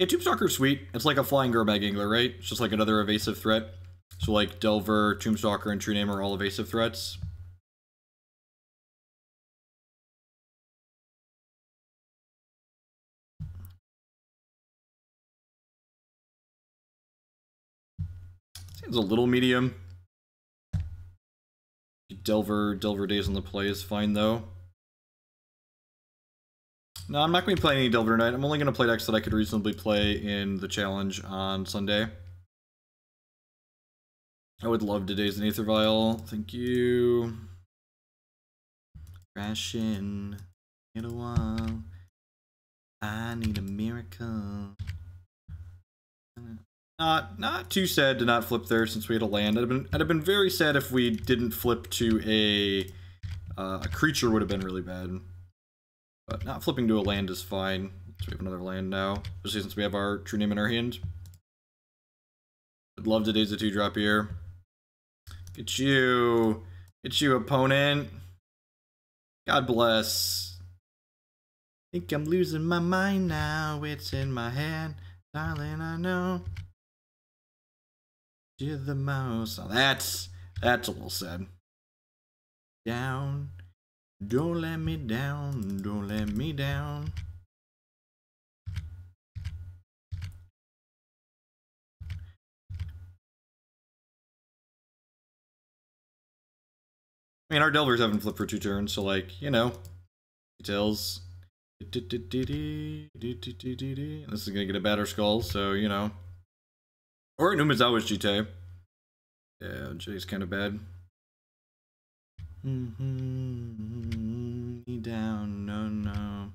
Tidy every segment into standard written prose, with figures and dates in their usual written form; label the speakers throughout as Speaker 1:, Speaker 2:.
Speaker 1: Yeah, Tombstalker's sweet. It's like a flying Gurbag Angler, right? It's just like another evasive threat. So like Delver, Tombstalker, and True-Name are all evasive threats. Seems a little medium. Delver Daze on the play is fine though. No, I'm not going to be playing any Delver tonight. I'm only going to play decks that I could reasonably play in the challenge on Sunday. I would love to Daze an Aether Vial. Thank you. Crash in. Hit a wall. I need a miracle. Not too sad to not flip there since we had a land. I'd have been very sad if we didn't flip to a creature. Would have been really bad. But not flipping to a land is fine. So we have another land now, especially since we have our True-Name in our hand. I'd love to Daze a 2-drop here. Get you, opponent. God bless. Think I'm losing my mind now. It's in my head, darling. I know. You're the most. Oh, that's a little sad. Down. Don't let me down. Don't let me down. I mean, our Delvers haven't flipped for 2 turns, so like, you know, details. This is gonna get a Batter Skull, so you know. Or an Umezawa's Jitte. Yeah, Jitte's kind of bad. Me down, no.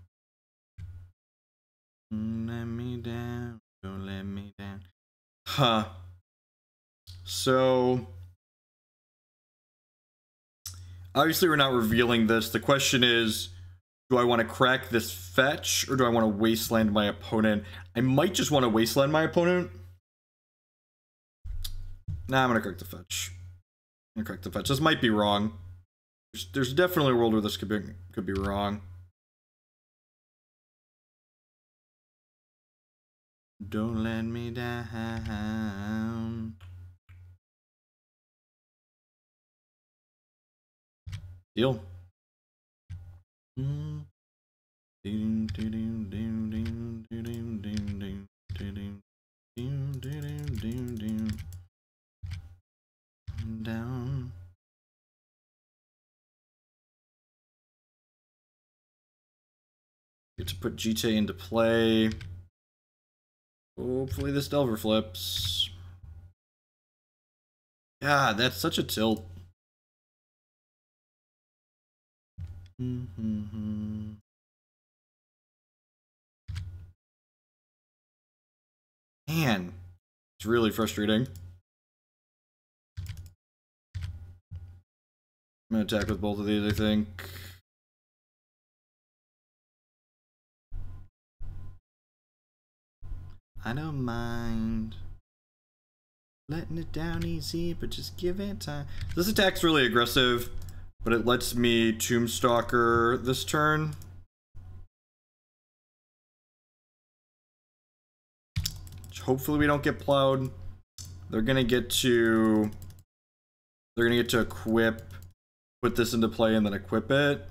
Speaker 1: Let me down, don't let me down. Huh. So obviously we're not revealing this. The question is, do I want to crack this fetch, or do I want to Wasteland my opponent? I might just want to Wasteland my opponent. Nah, I'm gonna crack the fetch. This might be wrong. There's definitely a world where this could be wrong. Don't let me down. Deal. Down. Get to put Jitte into play. Hopefully this Delver flips. God, that's such a tilt. Man, it's really frustrating. I'm gonna attack with both of these, I think. I don't mind letting it down easy, but just give it time. This attack's really aggressive, but it lets me Tombstalker this turn. Hopefully we don't get plowed. They're gonna get to equip, put this into play, and then equip it.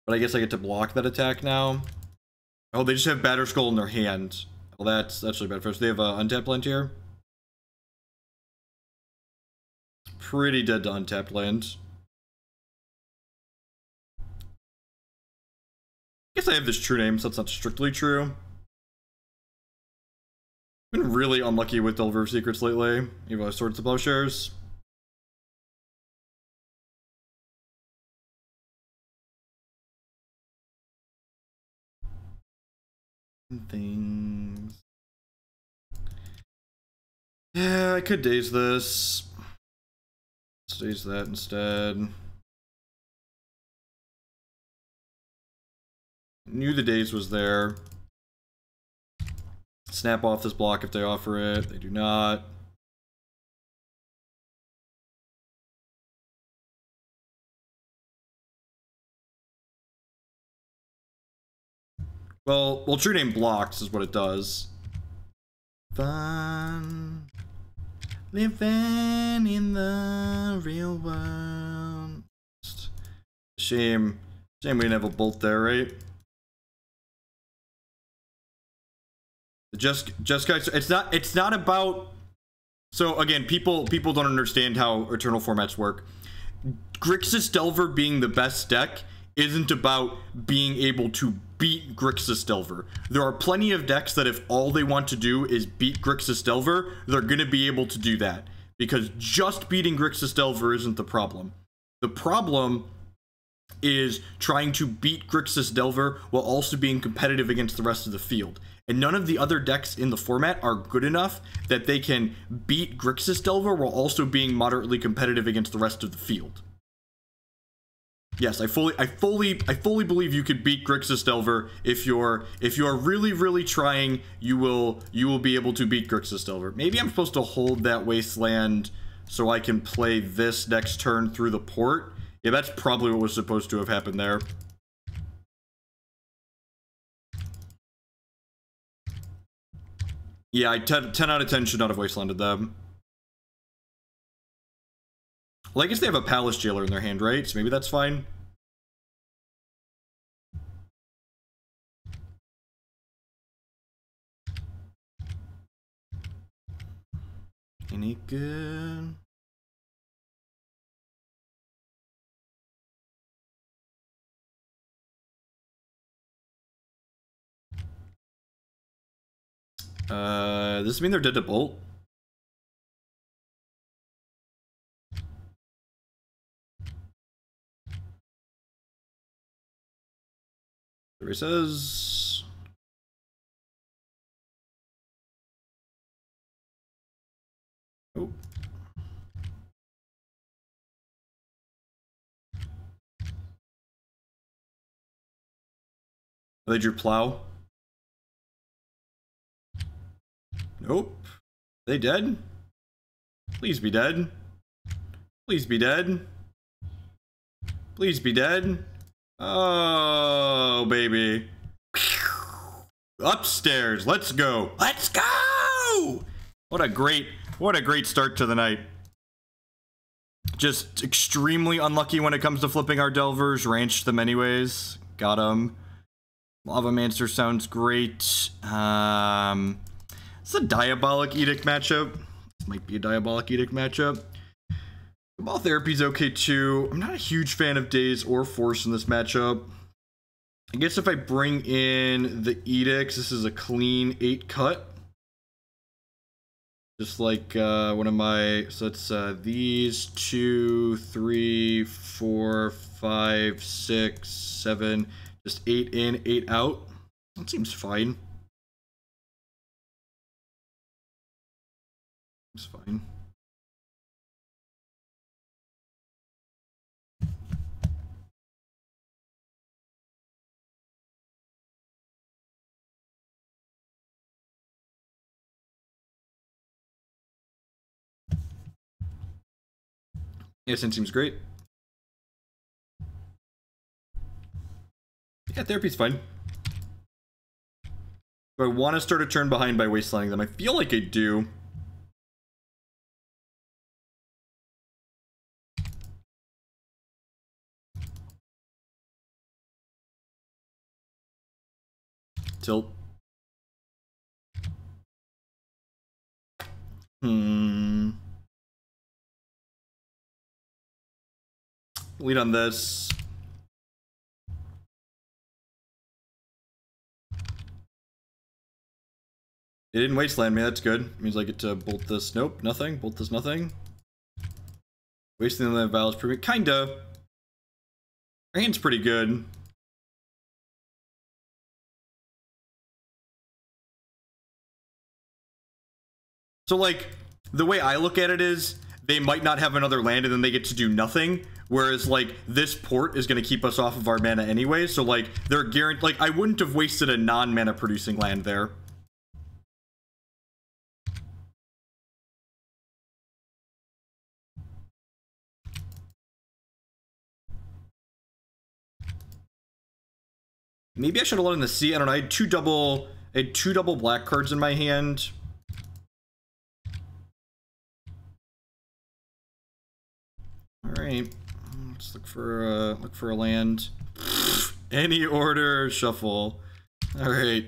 Speaker 1: But I guess I get to block that attack now. Oh, they just have Batter Skull in their hand. Well, that's really bad for us. They have untapped land here. Pretty dead to untapped land. I guess I have this True-Name, so that's not strictly true. Been really unlucky with Delver Secrets lately. Even with Swords to Plowshares. Things. Yeah, I could Daze this. Let's Daze that instead. Knew the Daze was there. Snap off this block if they offer it. They do not. Well, True-Name blocks is what it does. Fun. Living in the real world. Shame we didn't have a bolt there, right? Just guys, it's not about. So again, people don't understand how Eternal formats work. Grixis Delver being the best deck isn't about being able to beat Grixis Delver. There are plenty of decks that if all they want to do is beat Grixis Delver, they're going to be able to do that. Because just beating Grixis Delver isn't the problem. The problem is trying to beat Grixis Delver while also being competitive against the rest of the field. And none of the other decks in the format are good enough that they can beat Grixis Delver while also being moderately competitive against the rest of the field. Yes, I fully believe you could beat Grixis Delver if you're really trying. You will be able to beat Grixis Delver. Maybe I'm supposed to hold that Wasteland so I can play this next turn through the port. Yeah, that's probably what was supposed to have happened there. Yeah, 10 out of 10 should not have Wastelanded them. Well, I guess they have a Palace Jailer in their hand, right? So maybe that's fine. Any good? Does this mean they're dead to bolt? He says. Oh. They drew plow. Nope. They dead? Please be dead. Please be dead. Please be dead. Oh, baby. Upstairs. Let's go. Let's go! What a great start to the night. Just extremely unlucky when it comes to flipping our Delvers. Ranched them anyways. Got them. Lavamancer sounds great. It's a Diabolic Edict matchup. This might be a Diabolic Edict matchup. Cabal Therapy's okay too. I'm not a huge fan of Daze or Force in this matchup. I guess if I bring in the Edicts, this is a clean 8 cut. Just like one of my, so it's these 2, 3, 4, 5, 6, 7, just 8 in, 8 out. That seems fine. Seems fine. Yeah, Sin seems great. Yeah, Therapy's fine. Do I want to start a turn behind by Wastelanding them? I feel like I do. Tilt. Lead on this. It didn't Wasteland me, that's good. It means I get to bolt this. Nope, nothing. Bolt this, nothing. Wasting the Val's pretty kinda. Our hand's pretty good. So, like, the way I look at it is, they might not have another land and then they get to do nothing. Whereas, like, this port is going to keep us off of our mana anyway. So, like, they're guaranteed. Like, I wouldn't have wasted a non-mana producing land there. Maybe I should have let in the sea. I don't know. I had two double black cards in my hand. All right, let's look for a land. Any order, shuffle. All right.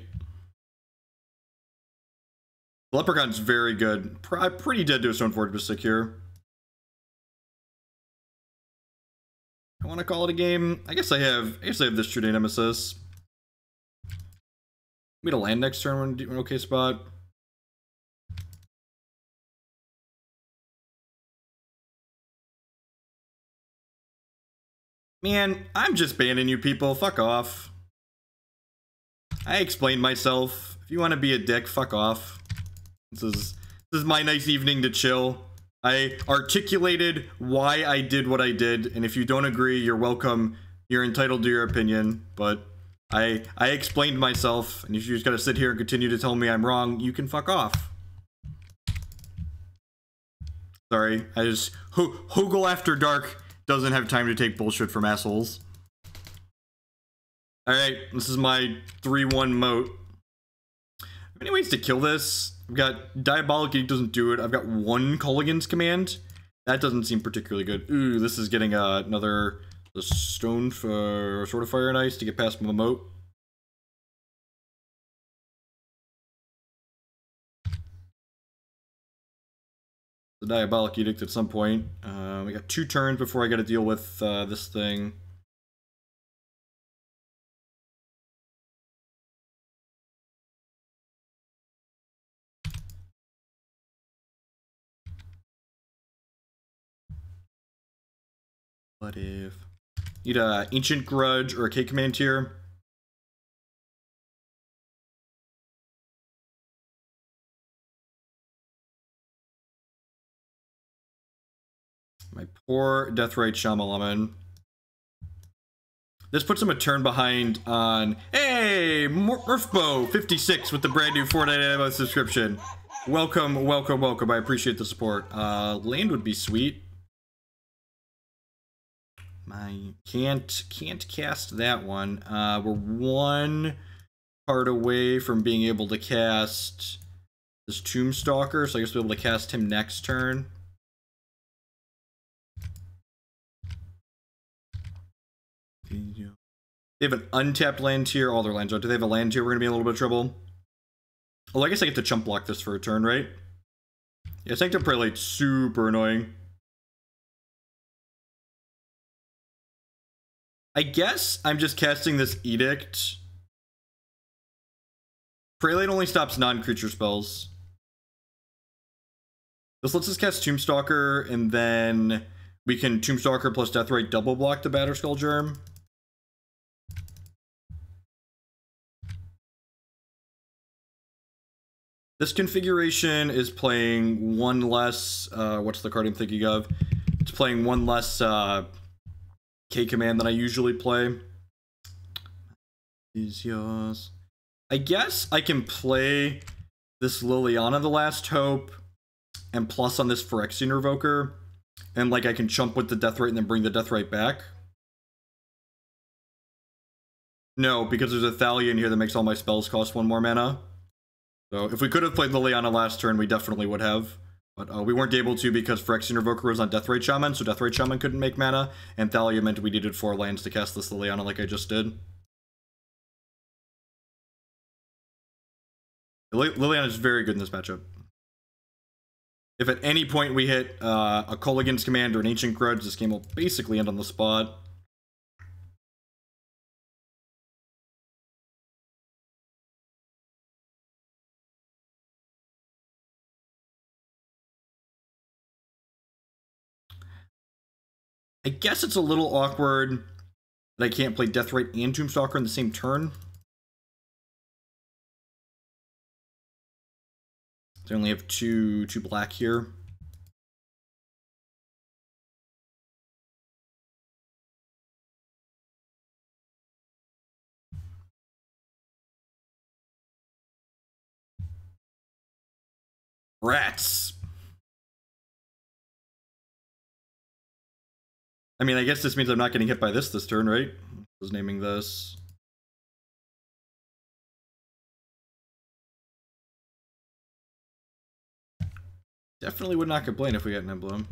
Speaker 1: Leprechaun's very good. Pretty dead to a Stoneforge Mystic here. I want to call it a game. I guess I have this True-Name Nemesis. We had a land next turn when an okay spot. Man, I'm just banning you people. Fuck off. I explained myself. If you want to be a dick, fuck off. This is my nice evening to chill. I articulated why I did what I did, and if you don't agree, you're welcome. You're entitled to your opinion, but I explained myself, and if you just gotta sit here and continue to tell me I'm wrong, you can fuck off. Sorry, I just... Hogel After Dark doesn't have time to take bullshit from assholes. Alright, this is my 3-1 moat. Any ways to kill this? I've got Diabolic Edict doesn't do it. I've got one Culligan's Command. That doesn't seem particularly good. Ooh, this is getting another Stone for Sword of Fire and Ice to get past my moat. The Diabolic Edict at some point. We got 2 turns before I got to deal with this thing. What if... Need a Ancient Grudge or a K command here. My poor Deathrite Shaman. This puts him a turn behind on... Hey! Murphbo56 with the brand new $4.99 subscription. Welcome, welcome, welcome. I appreciate the support. Land would be sweet. I can't cast that one. We're 1 card away from being able to cast this Tombstalker, so I guess we'll be able to cast him next turn. They have an untapped land tier. All their lands are. Do they have a land tier? We're gonna be in a little bit of trouble. Oh, I guess I get to chump block this for a turn, right? Yeah, Sanctum Prelate's super annoying. I guess I'm just casting this Edict. Prelate only stops non-creature spells. This lets us cast Tombstalker, and then we can Tombstalker plus Deathrite double block the Batterskull Germ. This configuration is playing 1 less, what's the card I'm thinking of? It's playing 1 less, K command than I usually play. Is yours. I guess I can play this Liliana, the Last Hope, and plus on this Phyrexian Revoker, and like I can chump with the Deathrite and then bring the Deathrite back. No, because there's a Thalia in here that makes all my spells cost 1 more mana. So if we could have played Liliana last turn, we definitely would have. But we weren't able to because Phyrexian Revoker was on Deathrite Shaman, so Deathrite Shaman couldn't make mana, and Thalia meant we needed 4 lands to cast this Liliana like I just did. Liliana is very good in this matchup. If at any point we hit a Culligan's Command or an Ancient Grudge, this game will basically end on the spot. I guess it's a little awkward that I can't play Deathrite and Tombstalker in the same turn. So I only have two black here. Rats. I mean, I guess this means I'm not getting hit by this turn, right? I was naming this. Definitely would not complain if we got an emblem.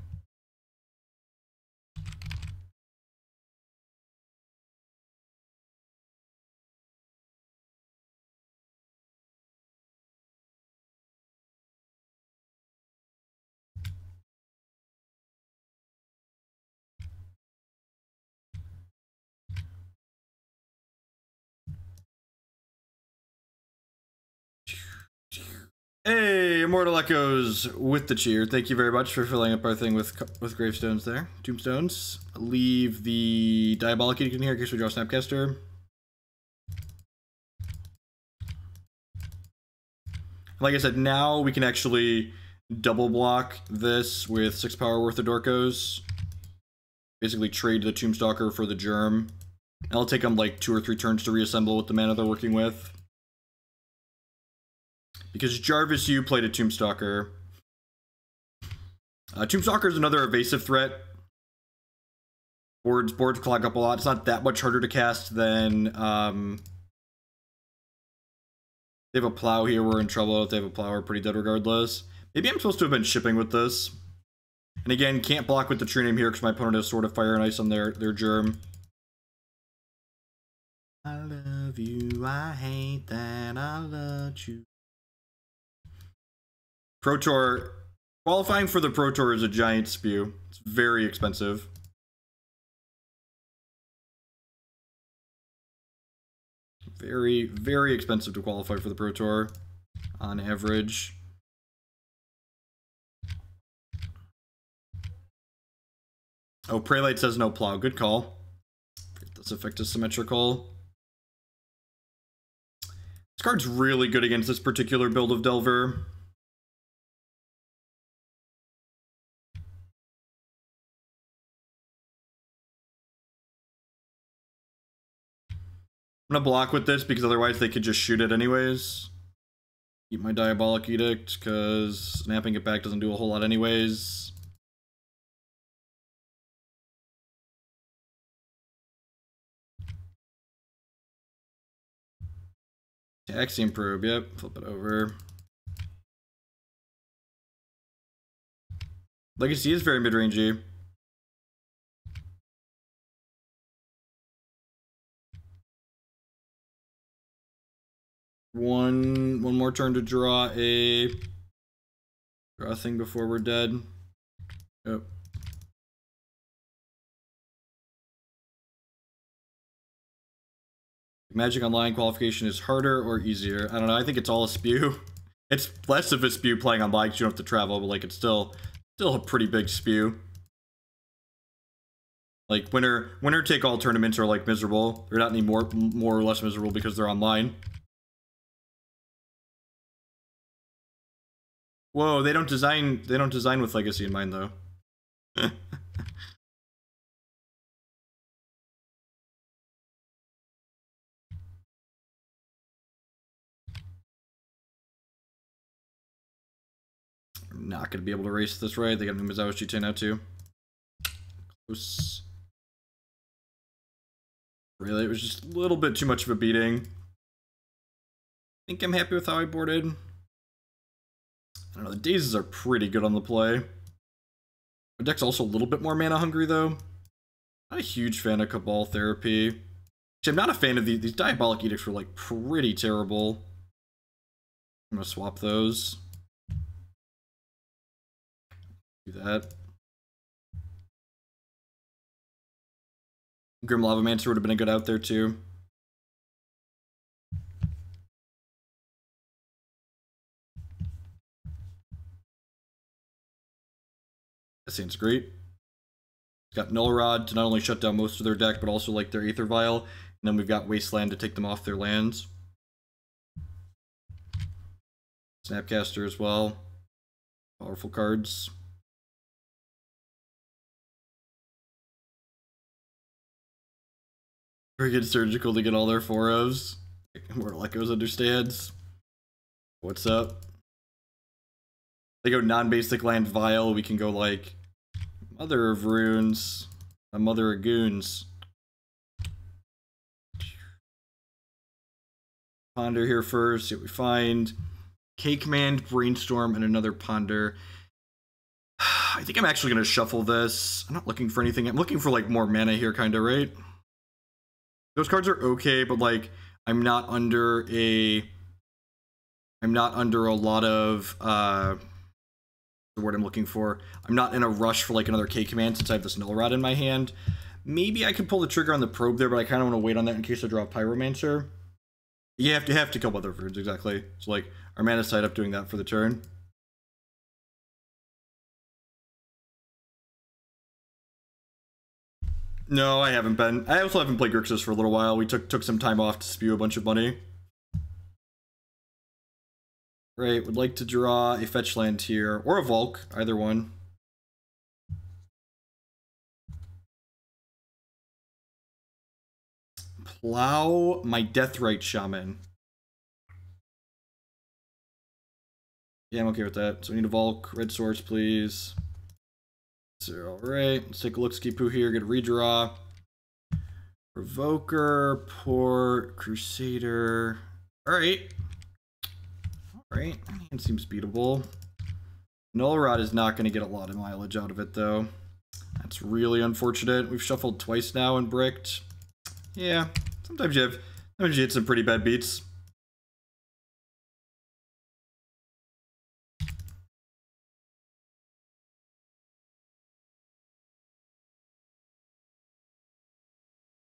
Speaker 1: Hey, Immortal Echoes with the cheer. Thank you very much for filling up our thing with gravestones there. Tombstones. Leave the Diabolic Edict in here in case we draw Snapcaster. Like I said, now we can actually double block this with 6 power worth of Dorkos. Basically trade the Tombstalker for the Germ. And it'll take them like 2 or 3 turns to reassemble with the mana they're working with. Because Jarvis, you played a Tombstalker. Tombstalker is another evasive threat. Boards clog up a lot. It's not that much harder to cast than... they have a Plow here, we're in trouble. If they have a Plow, we're pretty dead regardless. Maybe I'm supposed to have been shipping with this. And again, can't block with the True-Name here because my opponent has Sword of Fire and Ice on their Germ. I love you, I hate that, I love you. Pro Tour, qualifying for the Pro Tour is a giant spew. It's very expensive. Very, very expensive to qualify for the Pro Tour, on average. Oh, Prelate says no Plow. Good call. This effect is symmetrical. This card's really good against this particular build of Delver. I'm gonna block with this because otherwise they could just shoot it anyways. Keep my Diabolic Edict because snapping it back doesn't do a whole lot anyways. Gitaxian Probe, yep, flip it over. Legacy is very mid-rangey. One more turn to draw a thing before we're dead. Yep. Magic Online qualification is harder or easier? I don't know. I think it's all a spew. It's less of a spew playing online because you don't have to travel, but like it's still a pretty big spew. Like winner take all tournaments are like miserable. They're not any more or less miserable because they're online. Whoa, they don't design with Legacy in mind though. I'm not gonna be able to race this right. They got Umezawa Jitte now too. Close. Really, it was just a little bit too much of a beating. I think I'm happy with how I boarded. I don't know, the Dazes are pretty good on the play. My deck's also a little bit more mana hungry though. Not a huge fan of Cabal Therapy. Actually, I'm not a fan of these Diabolic Edicts were like pretty terrible. I'm gonna swap those. Do that. Grim Lavamancer would have been a good out there too. That seems great. It's got Null Rod to not only shut down most of their deck, but also like their Aether Vial. And then we've got Wasteland to take them off their lands. Snapcaster as well. Powerful cards. Very good surgical to get all their 4-ofs. Immortal Echoes understands. What's up? They go non-basic land Vial, we can go like Mother of Runes, a Mother of Goons. Ponder here first, see what we find. Cake Command, Brainstorm, and another Ponder. I think I'm actually going to shuffle this. I'm not looking for anything. I'm looking for, like, more mana here, kind of, right? Those cards are okay, but, like, I'm not under a lot of, the word I'm looking for. I'm not in a rush for, like, another K command since I have this Null Rod in my hand. Maybe I could pull the trigger on the probe there, but I kind of want to wait on that in case I draw a Pyromancer. You have to kill both of birds, exactly. So, like, our mana's tied up doing that for the turn. No, I haven't been. I also haven't played Grixis for a little while. We took some time off to spew a bunch of money. Right, would like to draw a fetch land here, or a Volk, either one. Plow my Deathrite Shaman. Yeah, I'm okay with that. So we need a Volk, red source, please. So, alright, let's take a look, ski poo here, get a redraw. Provoker, Port, Crusader. Alright. Alright, it seems beatable. Null Rod is not going to get a lot of mileage out of it, though. That's really unfortunate. We've shuffled twice now and bricked. Yeah, sometimes you hit some pretty bad beats.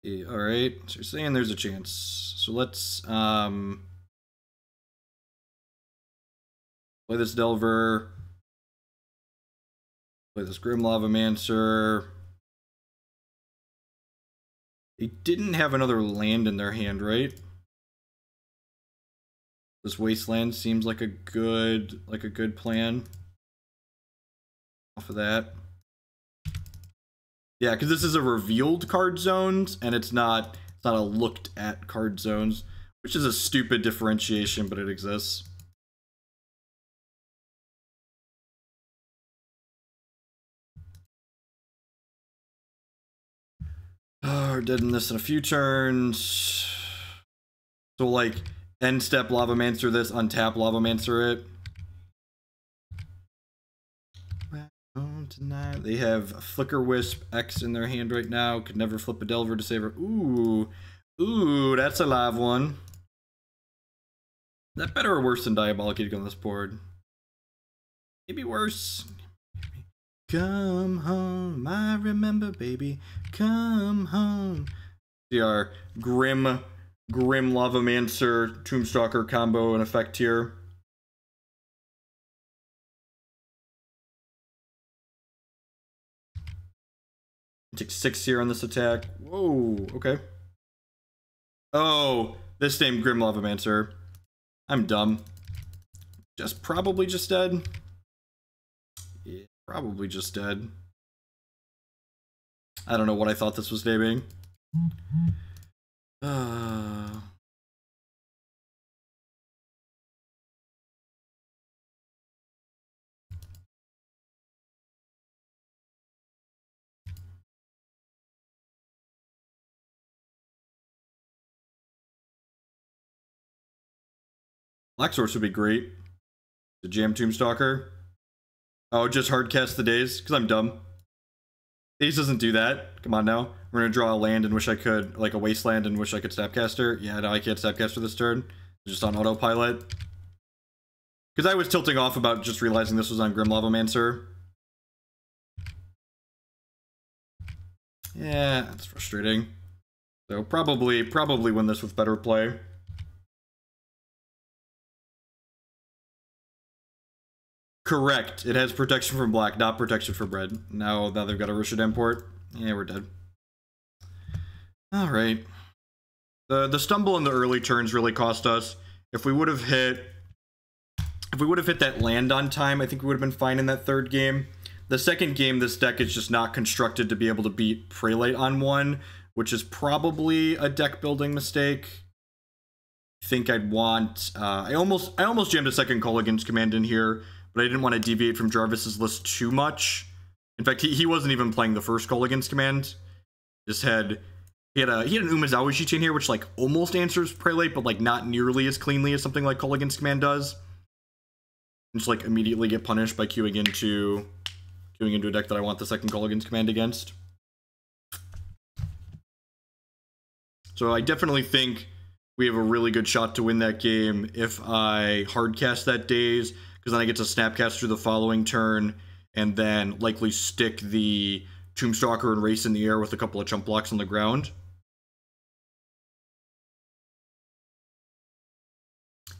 Speaker 1: Yeah, alright, so you're saying there's a chance. So let's play this Delver. Play this Grim Lavamancer. They didn't have another land in their hand, right? This Wasteland seems like a good plan. Off of that. Yeah, because this is a revealed card zones, and it's not a looked at card zones, which is a stupid differentiation, but it exists. Oh, we're dead in this in a few turns. So, like, end step Lavamancer this, untap Lavamancer it. Tonight. They have Flicker Wisp X in their hand right now. Could never flip a Delver to save her. Ooh, that's a live one. Is that better or worse than Diabolic Edict on this board? Maybe worse. Come home, I remember, baby. Come home. See our Grim Lavamancer Tombstalker combo in effect here. Take 6 here on this attack. Whoa, okay. Oh, this name Grim Lavamancer. I'm dumb. Probably just dead. Yeah, probably just dead. I don't know what I thought this was naming. Black Source would be great. The jam Tombstalker. Oh, just hardcast the Daze, because I'm dumb. Daze doesn't do that. Come on now. We're going to draw a land and wish I could, like a Wasteland and wish I could Snapcaster. Yeah, no, I can't Snapcaster this turn. Just on autopilot. Because I was tilting off about just realizing this was on Grim Lavamancer. Yeah, that's frustrating. So probably win this with better play. Correct. It has protection from black, not protection from red. Now they've got a Rishad import. Yeah, we're dead. Alright. The stumble in the early turns really cost us. If we would have hit that land on time, I think we would have been fine in that third game. The second game, this deck is just not constructed to be able to beat Prelate on one, which is probably a deck building mistake. I think I'd want I almost jammed a second Kolaghan's command in here, but I didn't want to deviate from Jarvis's list too much. In fact, he wasn't even playing the first Kolaghan's command. He had an Umezawa Jitte in here, which like almost answers Prelate, but like not nearly as cleanly as something like Kolaghan's command does. And just like immediately get punished by queuing doing into a deck that I want the second Gulligan's Command against. So I definitely think we have a really good shot to win that game if I hardcast that Daze, because then I get to Snapcaster the following turn, and then likely stick the Tombstalker and Race in the air with a couple of chump blocks on the ground.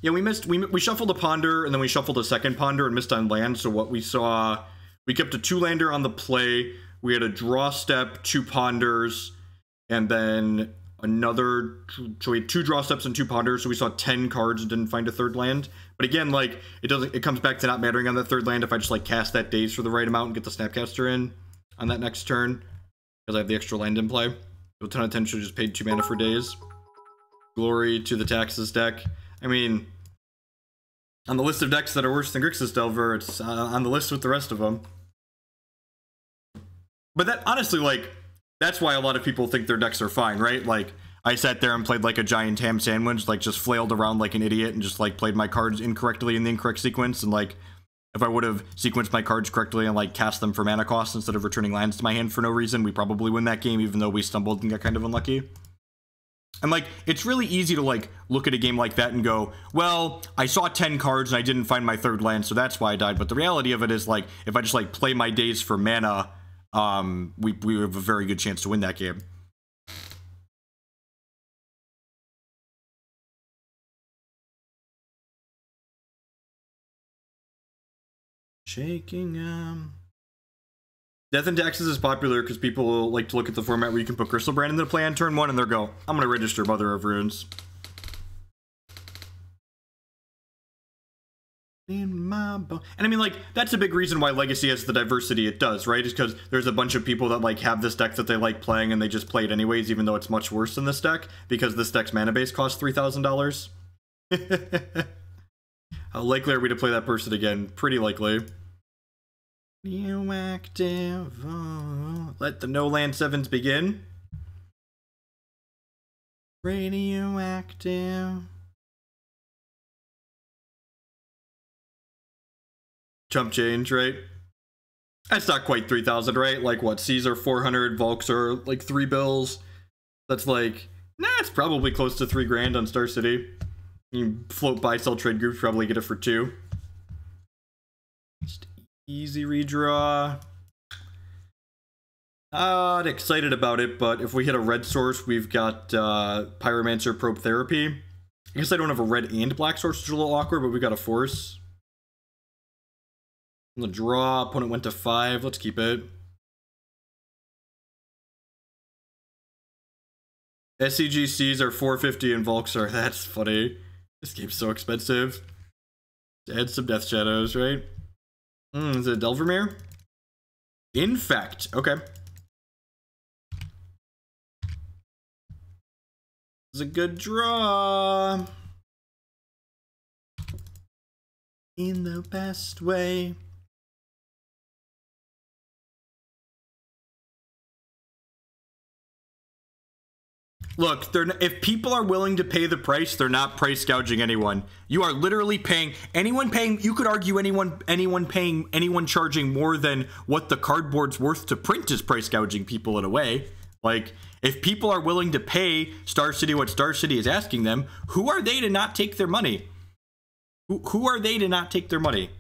Speaker 1: Yeah, we shuffled a Ponder, and then we shuffled a second Ponder and missed on land, so what we saw, we kept a 2-lander on the play, we had a draw step, 2 Ponders, and then another, so we had 2 draw steps and 2 Ponders, so we saw 10 cards and didn't find a third land. But again, like, it comes back to not mattering on that third land if I just, like, cast that Daze for the right amount and get the Snapcaster in on that next turn, because I have the extra land in play. So a ton of attention, just paid 2 mana for Daze. Glory to the Taxes deck. I mean, on the list of decks that are worse than Grixis Delver, it's on the list with the rest of them. But that, honestly, like, that's why a lot of people think their decks are fine, right? Like, I sat there and played like a giant ham sandwich, like just flailed around like an idiot and just like played my cards incorrectly in the incorrect sequence. And like, if I would have sequenced my cards correctly and like cast them for mana cost instead of returning lands to my hand for no reason, we probably win that game, even though we stumbled and got kind of unlucky. And like, it's really easy to like look at a game like that and go, well, I saw 10 cards and I didn't find my third land, so that's why I died. But the reality of it is, like, if I just like play my Daze for mana, we have a very good chance to win that game. Shaking Death and Taxes is popular because people like to look at the format where you can put Crystal Brand into play on turn 1 and they'll go, I'm gonna register Mother of Runes. In my bone. And I mean, like, that's a big reason why Legacy has the diversity it does, right? Is because there's a bunch of people that like have this deck that they like playing and they just play it anyways, even though it's much worse than this deck, because this deck's mana base costs $3,000. How likely are we to play that person again? Pretty likely. Radioactive. Oh, let the no land 7s begin. Radioactive. Chump change, right? That's not quite 3,000, right? Like what? C's are 400, Volks are like 3 bills. That's like, nah, it's probably close to 3 grand on Star City. You float buy sell trade groups, probably get it for 2. Just easy redraw. Not excited about it, but if we hit a red source, we've got Pyromancer Probe Therapy. I guess I don't have a red and black source, which is a little awkward, but we got a force. On the draw, opponent went to 5. Let's keep it. SCGCs are 450 and Volks are... That's funny. This game's so expensive. Add some Death Shadows, right? Is it a Delvermere? Infect. Okay. This is a good draw. In the best way. Look, if people are willing to pay the price, they're not price gouging anyone. You are literally paying anyone paying. You could argue anyone charging more than what the cardboard's worth to print is price gouging people in a way. Like, if people are willing to pay Star City what Star City is asking them, who are they to not take their money? Who are they to not take their money?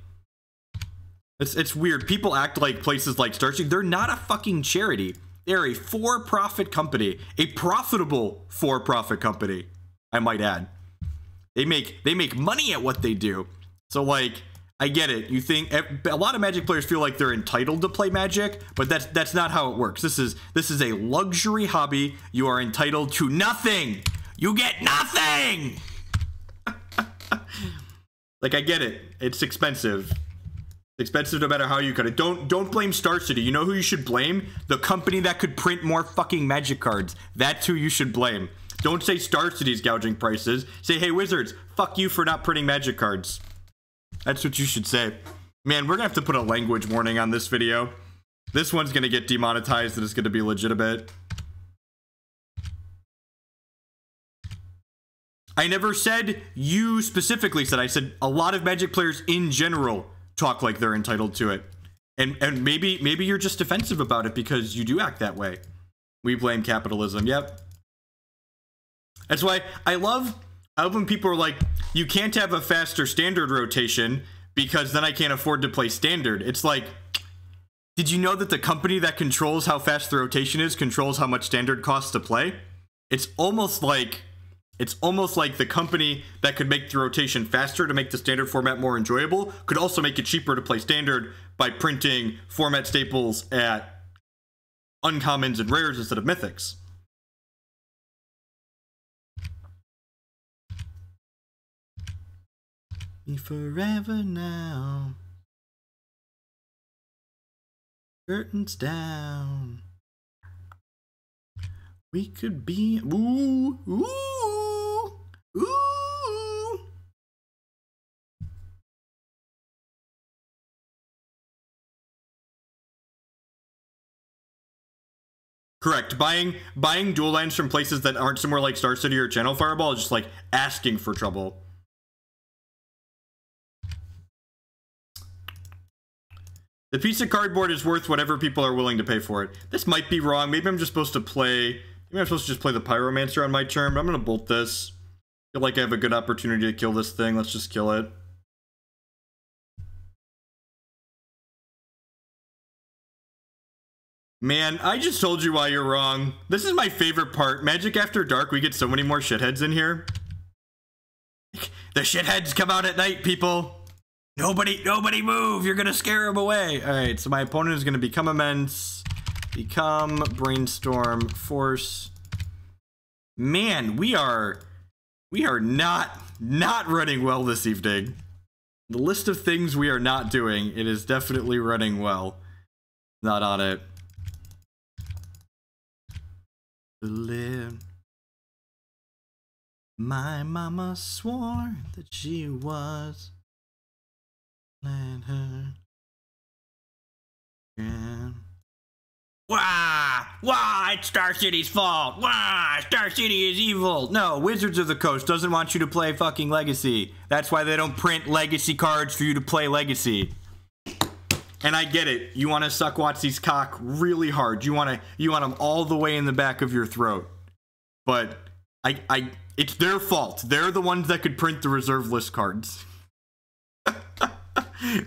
Speaker 1: It's weird. People act like places like Star City. They're not a fucking charity. They're a for-profit company, a profitable for-profit company, I might add. They make money at what they do. So like, I get it. You think a lot of Magic players feel like they're entitled to play Magic, but that's not how it works. This is a luxury hobby. You are entitled to nothing. You get nothing. Like, I get it. It's expensive. Expensive no matter how you cut it. Don't blame Star City. You know who you should blame? The company that could print more fucking Magic cards. That's who you should blame. Don't say Star City's gouging prices. Say, hey, Wizards, fuck you for not printing Magic cards. That's what you should say. Man, we're gonna have to put a language warning on this video. This one's gonna get demonetized and it's gonna be legitimate. I never said you specifically said. I said a lot of Magic players in general talk like they're entitled to it. And maybe you're just defensive about it because you do act that way. We blame capitalism. Yep. That's why I love when people are like, you can't have a faster standard rotation because then I can't afford to play standard. It's like, did you know that the company that controls how fast the rotation is controls how much standard costs to play? It's almost like the company that could make the rotation faster to make the standard format more enjoyable could also make it cheaper to play standard by printing format staples at uncommons and rares instead of mythics. Be forever now. Curtains down. We could be. Ooh, ooh, ooh. Correct. Buying dual lands from places that aren't somewhere like Star City or Channel Fireball is just like asking for trouble. The piece of cardboard is worth whatever people are willing to pay for it. This might be wrong. Maybe I'm just supposed to play. Maybe I'm supposed to just play the Pyromancer on my turn, but I'm gonna bolt this. Feel like I have a good opportunity to kill this thing. Let's just kill it. Man, I just told you why you're wrong. This is my favorite part. Magic After Dark, we get so many more shitheads in here. The shitheads come out at night, people. Nobody move. You're gonna scare them away. All right, so my opponent is gonna become immense, become Brainstorm, force. Man, we are not running well this evening. The list of things we are not doing, it is definitely running well. Not on it. Live. My mama swore that she was. Let her. Yeah. Wah! It's Star City's fault. Wah! Star City is evil. No, Wizards of the Coast doesn't want you to play fucking Legacy. That's why they don't print Legacy cards for you to play Legacy. And I get it. You want to suck Watsy's cock really hard. You want him all the way in the back of your throat. But it's their fault. They're the ones that could print the reserve list cards.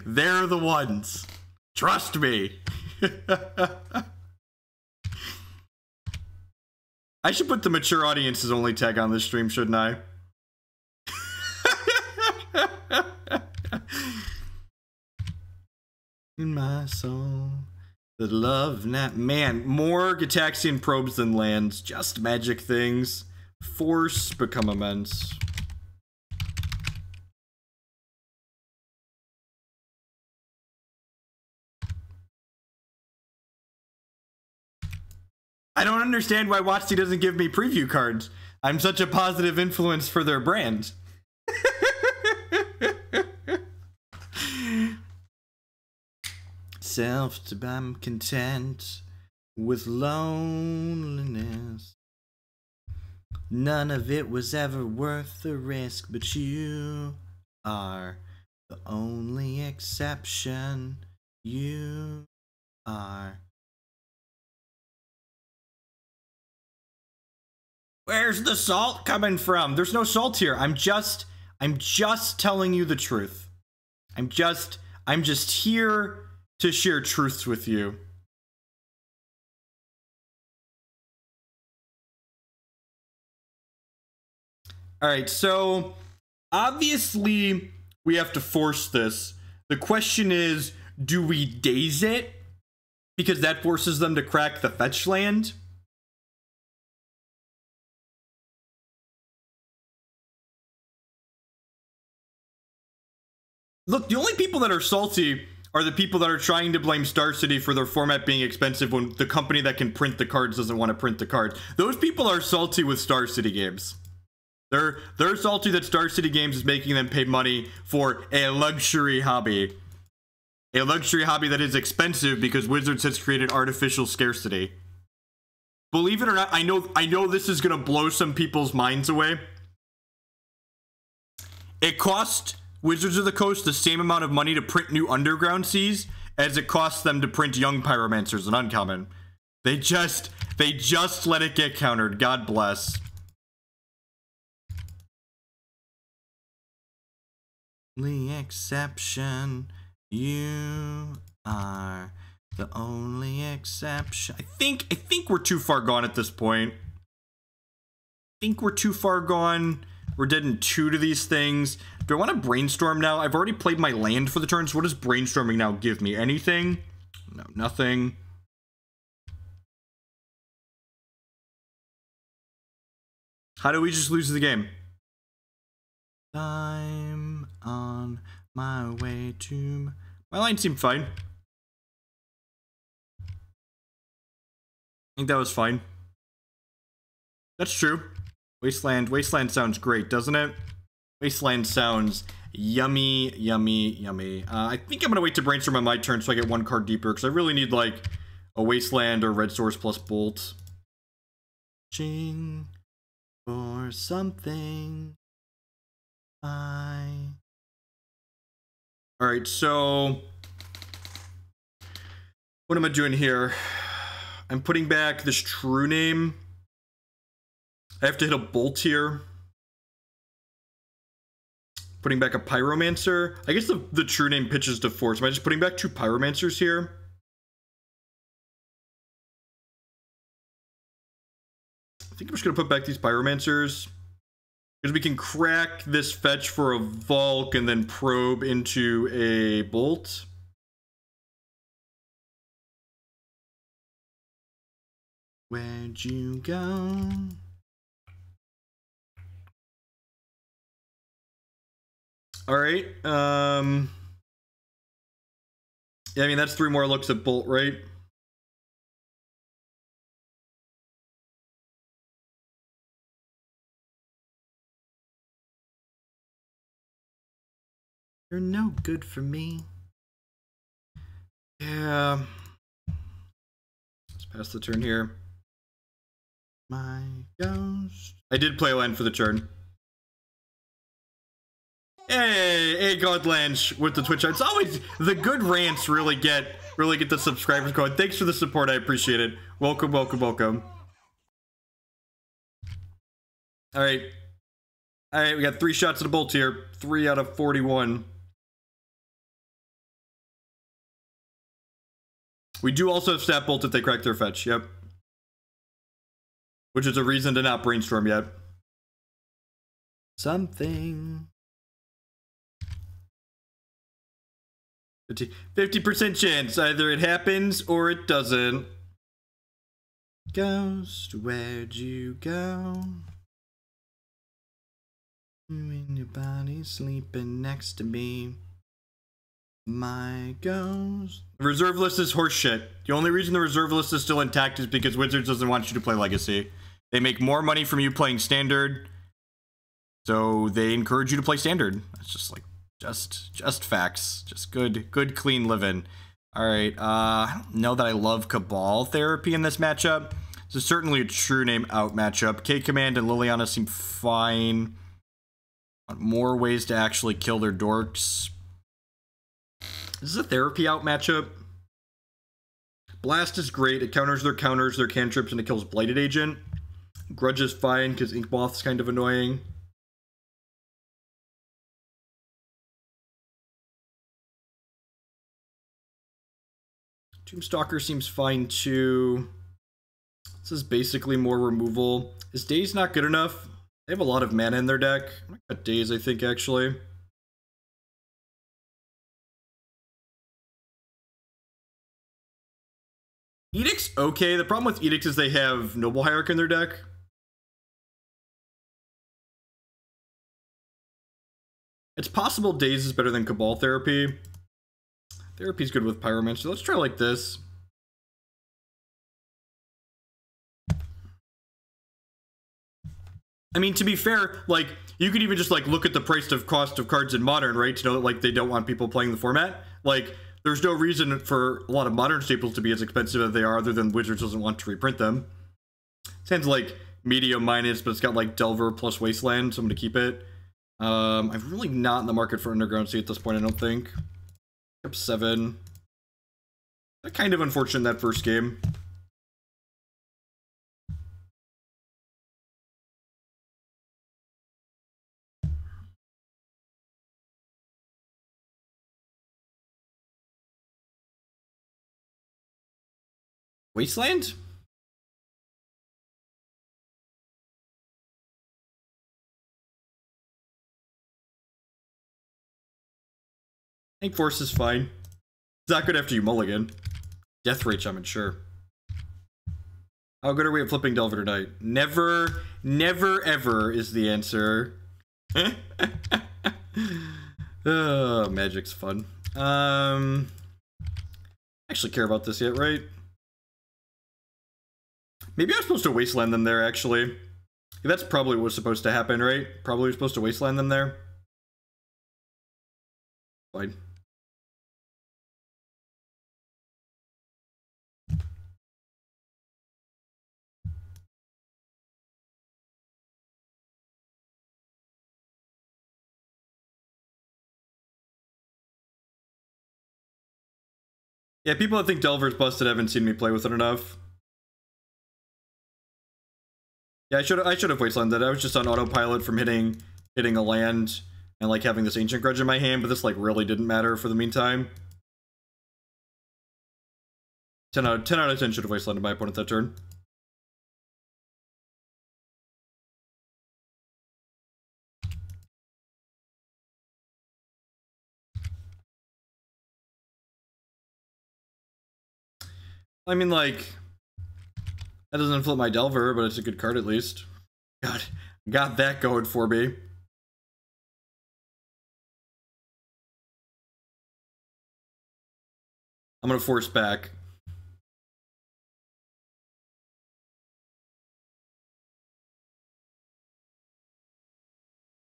Speaker 1: They're the ones. Trust me. I should put the mature audiences only tag on this stream, shouldn't I? In my soul, the love not man. More Gitaxian probes than lands. Just magic things. Force become immense. I don't understand why Watsy doesn't give me preview cards. I'm such a positive influence for their brand. I'm content with loneliness. None of it was ever worth the risk, but you are the only exception. You are. Where's the salt coming from? There's no salt here. I'm just telling you the truth. I'm just here to share truths with you. All right, so obviously we have to force this. The question is, do we daze it? Because that forces them to crack the fetch land. Look, the only people that are salty are the people that are trying to blame Star City for their format being expensive when the company that can print the cards doesn't want to print the cards. Those people are salty with Star City games. They're salty that Star City Games is making them pay money for a luxury hobby. A luxury hobby that is expensive because Wizards has created artificial scarcity. Believe it or not, I know this is going to blow some people's minds away. It cost Wizards of the Coast the same amount of money to print new Underground Seas as it costs them to print Young Pyromancers an uncommon. They just let it get countered. God bless. The exception. You are the only exception. I think we're too far gone at this point. We're dead in 2 to these things. Do I want to brainstorm now? I've already played my land for the turn, so what does brainstorming now give me? Anything? No, nothing. How do we just lose the game? I'm on my way to... My line seemed fine. I think that was fine. That's true. Wasteland sounds great, doesn't it? Wasteland sounds yummy, yummy, yummy. I think I'm gonna wait to brainstorm on my turn so I get 1 card deeper, because I really need like a Wasteland or Red Source plus Bolt. Ching or something. Alright, so what am I doing here? I'm putting back this True-Name. I have to hit a Bolt here. Putting back a Pyromancer. I guess the True-Name pitches to force. Am I just putting back 2 Pyromancers here? I think I'm just going to put back these Pyromancers. Because we can crack this fetch for a Volk and then probe into a Bolt. Where'd you go? Alright, yeah, I mean, that's 3 more looks at Bolt, right? You're no good for me. Yeah. Let's pass the turn here. My ghost. I did play land for the turn. Hey, Godlanch with the Twitch. It's always the good rants really get the subscribers going. Thanks for the support. I appreciate it. Welcome, welcome, welcome. All right, we got 3 shots at a Bolt here. 3 out of 41. We do also have Snap Bolt if they crack their fetch. Yep. Which is a reason to not brainstorm yet. Something. 50% chance. Either it happens or it doesn't. Ghost, where'd you go? When your body's sleeping next to me. My ghost. The reserve list is horseshit. The only reason the reserve list is still intact is because Wizards doesn't want you to play Legacy. They make more money from you playing Standard, so they encourage you to play Standard. That's just like, just facts. Just good, clean living. All right, I don't know that I love Cabal Therapy in this matchup. This is certainly a True-Name out matchup. K-Command and Liliana seem fine. Want more ways to actually kill their dorks. This is a Therapy out matchup. Blast is great. It counters their cantrips, and it kills Blighted Agent. Grudge is fine because Inkmoth's kind of annoying. Tombstalker seems fine too. This is basically more removal. Is Daze not good enough? They have a lot of mana in their deck. I'm gonna cut Daze, I think, actually. Edict's okay. The problem with Edict is they have Noble Hierarch in their deck. It's possible Daze is better than Cabal Therapy. Therapy's good with Pyromancer. Let's try like this. I mean, to be fair, like, you could even just, like, look at the price of cost of cards in Modern, right? To know that, like, they don't want people playing the format. Like, there's no reason for a lot of Modern staples to be as expensive as they are, other than Wizards doesn't want to reprint them. Sounds like medium minus, but it's got, like, Delver plus Wasteland, so I'm gonna keep it. I'm really not in the market for Underground Sea at this point, I don't think. Up 7. Kind of unfortunate that first game. Wasteland? I think Force is fine. It's not good after you mulligan. Deathrite Shaman, sure. How good are we at flipping Delver tonight? Never, never, ever is the answer. Oh, Magic's fun. Actually care about this yet, right? Maybe I was supposed to Wasteland them there, actually. That's probably what was supposed to happen, right? Probably was supposed to Wasteland them there. Fine. Yeah, people that think Delver's busted haven't seen me play with it enough. Yeah, I should have Wastelanded. I was just on autopilot from hitting a land and like having this Ancient Grudge in my hand, but this like really didn't matter for the meantime. 10 out of 10 should have Wastelanded my opponent that turn. I mean, like, that doesn't flip my Delver, but it's a good card at least. God, got that going for me. I'm gonna force back.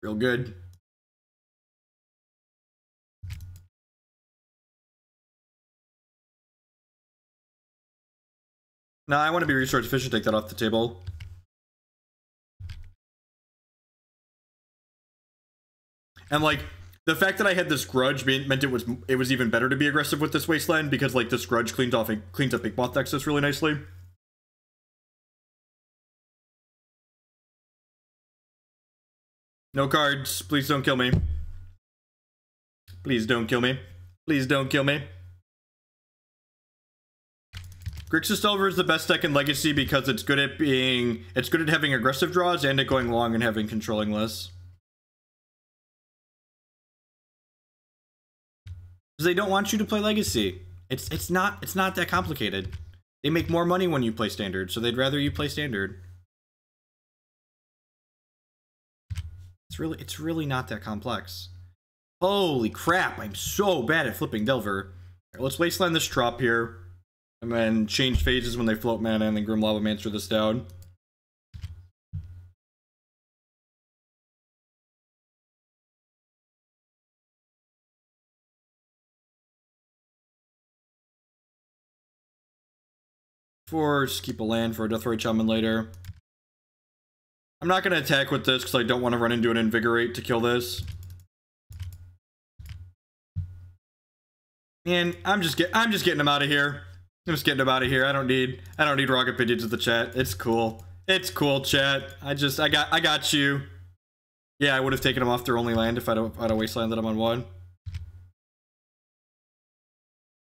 Speaker 1: Real good. No, I want to be resource efficient, take that off the table. And like, the fact that I had this grudge meant it was even better to be aggressive with this Wasteland, because like this grudge cleans up Big Moth Nexus really nicely. No cards. Please don't kill me. Please don't kill me. Please don't kill me. Grixis Delver is the best deck in Legacy because it's good at having aggressive draws and at going long and having controlling lists. Because they don't want you to play Legacy. It's not that complicated. They make more money when you play Standard, so they'd rather you play Standard. It's really not that complex. Holy crap, I'm so bad at flipping Delver. Right, let's Wasteland this Trop here. And then change phases when they float mana and then Grim Lavamancer this down. Force, keep a land for a Deathrite Shaman later. I'm not going to attack with this because I don't want to run into an Invigorate to kill this. And I'm just getting him out of here. I'm just getting him out of here. I don't need rock opinions of the chat. It's cool. It's cool, chat. I got you. Yeah, I would have taken him off their only land if I'd have Wastelanded him on one.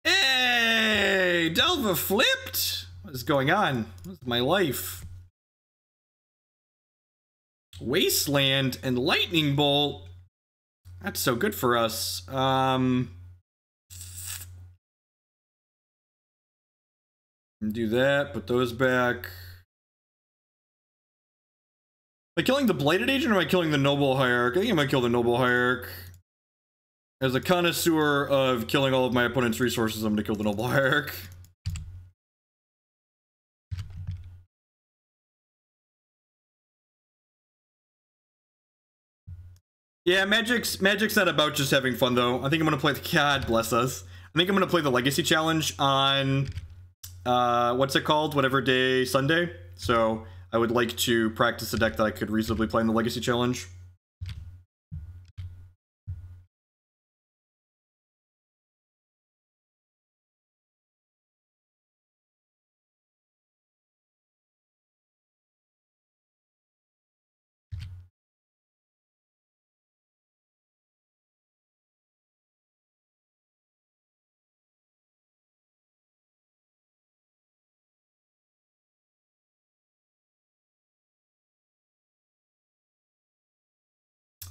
Speaker 1: Hey, Delva flipped. What is going on? What's my life? Wasteland and Lightning Bolt. That's so good for us. Do that, put those back. Am I killing the Blighted Agent or am I killing the Noble Hierarch? I think I might kill the Noble Hierarch. As a connoisseur of killing all of my opponent's resources, I'm gonna kill the Noble Hierarch. Yeah, Magic's not about just having fun though. I think I'm gonna play the God bless us. I think I'm gonna play the Legacy Challenge on what's it called? Whatever day, Sunday. So I would like to practice a deck that I could reasonably play in the Legacy Challenge.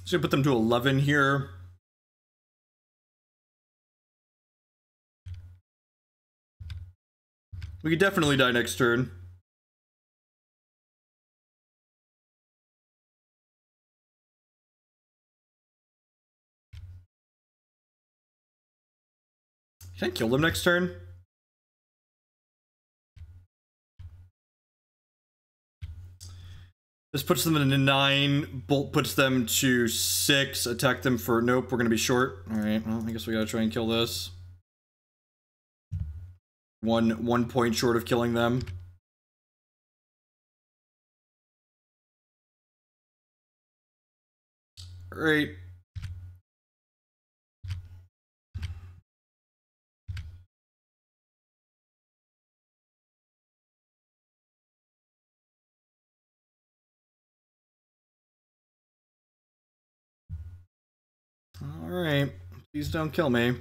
Speaker 1: Just gonna put them to 11 here. We could definitely die next turn. Can I kill them next turn? This puts them in a 9. Bolt puts them to 6. Attack them for... Nope, we're going to be short. Alright, well, I guess we got to try and kill this. One point short of killing them. Alright. Alright. Please don't kill me.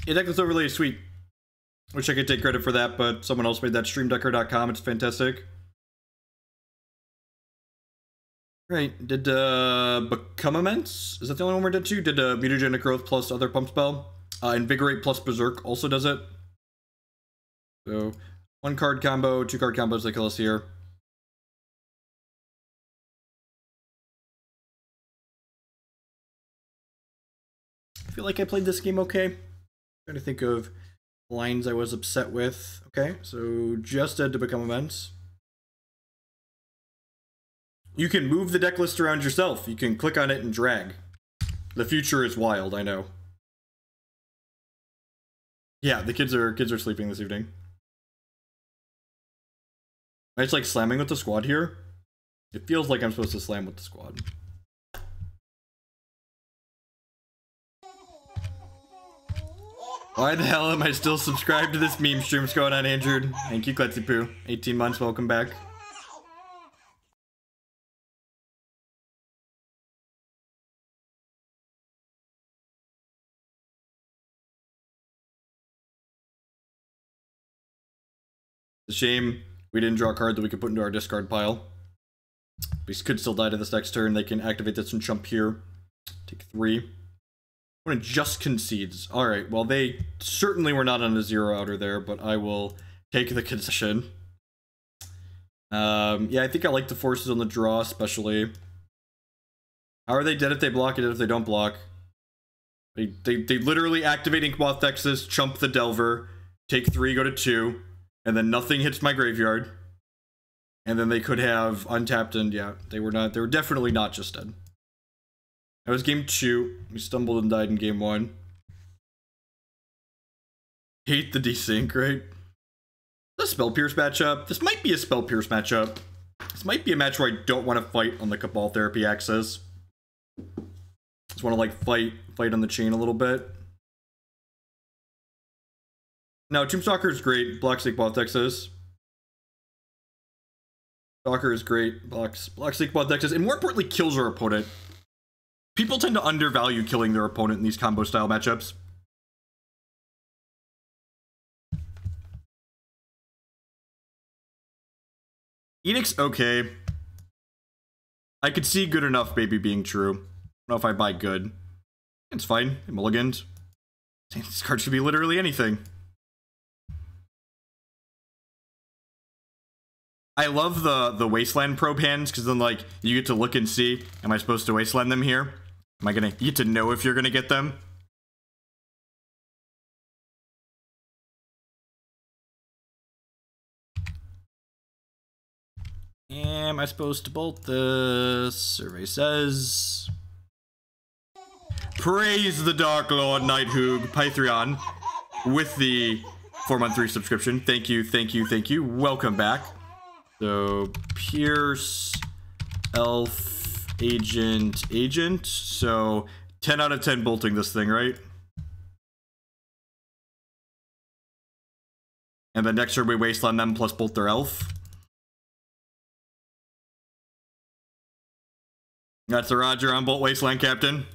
Speaker 1: Yeah, decklist overlay is sweet. Wish I could take credit for that, but someone else made that. Streamdecker.com. It's fantastic. Right. Did Become Immense? Is that the only one we're dead to? Did Mutagenic Growth plus other pump spell? Invigorate plus Berserk also does it. So 1 card combo, 2 card combos that kill us here. I feel like I played this game okay. Trying to think of lines I was upset with. Okay, so just dead to Become Immense. You can move the deck list around yourself. You can click on it and drag. The future is wild, I know. Yeah, the kids are sleeping this evening. I just like slamming with the squad here. It feels like I'm supposed to slam with the squad. Why the hell am I still subscribed to this meme stream? What's going on, Andrew? Thank you, Kletsy Poo. 18 months, welcome back. It's a shame we didn't draw a card that we could put into our discard pile. We could still die to this next turn. They can activate this and jump here. Take 3. When it just concedes. Alright, well they certainly were not on a 0 outer there, but I will take the concession. Yeah, I think I like the forces on the draw, especially. How are they dead if they block it, dead if they don't block? They literally activate Inkmoth Texas, chump the Delver, take 3, go to 2, and then nothing hits my graveyard. And then they could have untapped, and yeah, they were definitely not just dead. That was game 2. We stumbled and died in game 1. Hate the desync, right? The Spell Pierce matchup. This might be a Spell Pierce matchup. This might be a match where I don't want to fight on the Cabal Therapy axis. Just want to like fight on the chain a little bit. Now, Tombstalker is great. Blocks Inkmoth Texas. Stalker is great. Blocks Inkmoth Texas, and more importantly, kills our opponent. People tend to undervalue killing their opponent in these combo style matchups. Edict's okay. I could see good enough maybe being true. I don't know if I buy good. It's fine. Mulligans. This card should be literally anything. I love the Wasteland Probe hands, because then, like, you get to look and see, am I supposed to Wasteland them here? Am I gonna get to know if you're gonna get them? Am I supposed to bolt this? Survey says... Praise the Dark Lord Nighthoog Pythrion with the 4-month 3 subscription. Thank you, thank you, thank you. Welcome back. So, Pierce, Elf, Agent. So, 10 out of 10 bolting this thing, right? And then next turn we Wasteland them plus bolt their Elf. That's the Roger on Bolt Wasteland, Captain.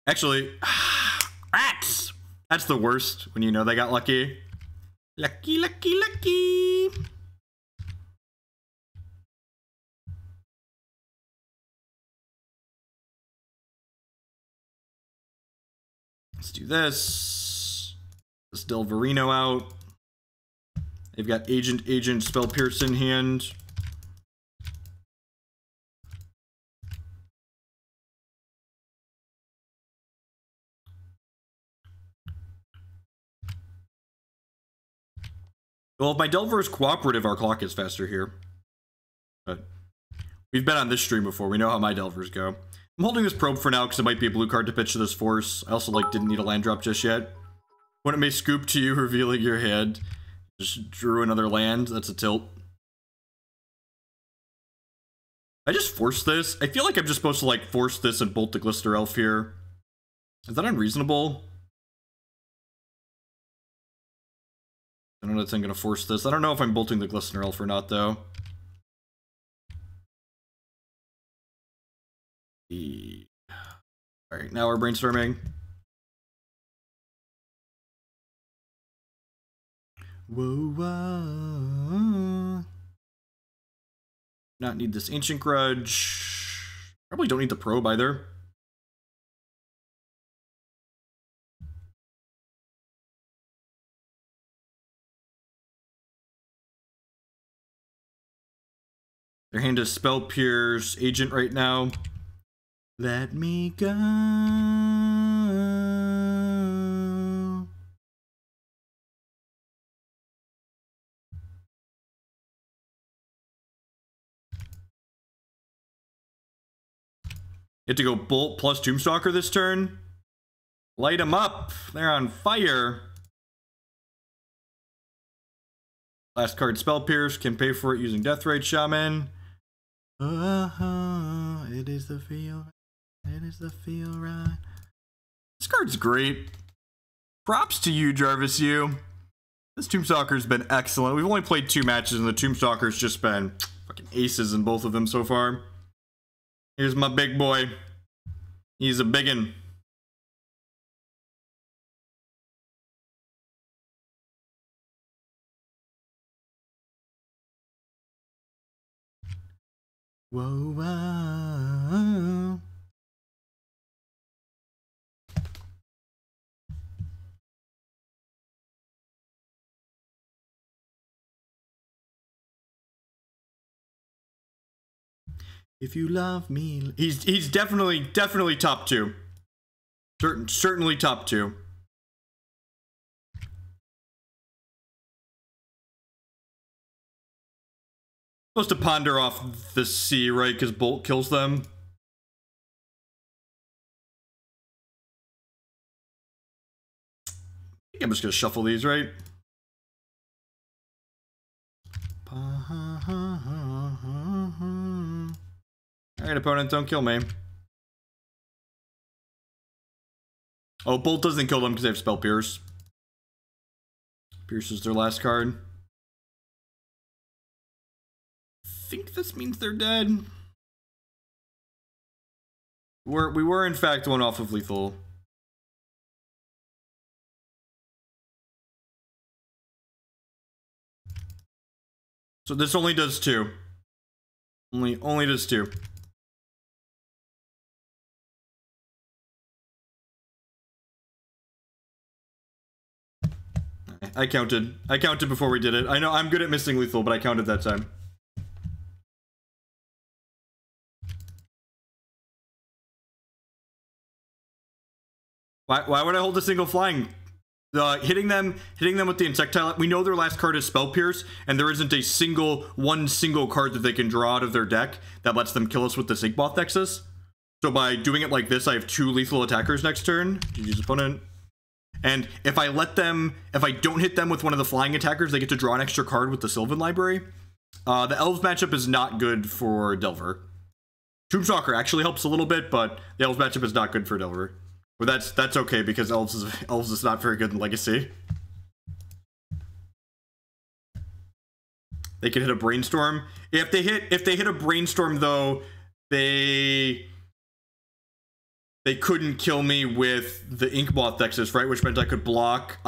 Speaker 1: Actually, Rats! That's the worst, when you know they got lucky. Lucky, lucky, lucky! Let's do this. Let's Delverino out. They've got Agent, Spell Pierce in hand. Well, if my Delver is cooperative, our clock is faster here. But we've been on this stream before. We know how my Delvers go. I'm holding this probe for now because it might be a blue card to pitch to this force. I also didn't need a land drop just yet. When it may scoop to you, revealing your hand. Just drew another land. That's a tilt. I just force this. I feel like I'm just supposed to force this and bolt the Glister Elf here. Is that unreasonable? I don't know if I'm going to force this. I don't know if I'm bolting the Glistener Elf or not, though. Alright, now we're brainstorming. Whoa, whoa. Not need this Ancient Grudge. Probably don't need the Probe either. Their hand is Spell Pierce, Agent right now. Let me go. You have to go Bolt plus Tombstalker this turn. Light them up. They're on fire. Last card, Spell Pierce. Can pay for it using Deathrite Shaman. It is the feel. It is the feel right. This card's great. Props to you, Jarvis. This Tombstalker's been excellent. We've only played 2 matches, and the Tombstalker's just been fucking aces in both of them so far. Here's my big boy. He's a biggin'. Whoa, whoa. If you love me, he's definitely top 2. Certainly top 2. Supposed to ponder off the sea, right? Because Bolt kills them. I think I'm just gonna shuffle these, right? Alright, opponent, don't kill me. Oh, Bolt doesn't kill them because they have Spell Pierce. Pierce is their last card. I think this means they're dead. We were in fact one off of lethal. So this only does 2. Only does 2. I counted. I counted before we did it. I know I'm good at missing lethal, but I counted that time. Why would I hold a single flying? Hitting them with the Insectile. We know their last card is Spell Pierce, and there isn't one single card that they can draw out of their deck that lets them kill us with the Sigboth Nexus. So by doing it like this, I have 2 lethal attackers next turn. GG's opponent. And if I don't hit them with one of the flying attackers, they get to draw an extra card with the Sylvan Library. The Elves matchup is not good for Delver. Tombstalker actually helps a little bit, but the Elves matchup is not good for Delver. But that's okay because Elves is not very good in Legacy. They can hit a Brainstorm. If they hit a Brainstorm though, they they couldn't kill me with the Inkmoth Decklist, right? Which meant I could block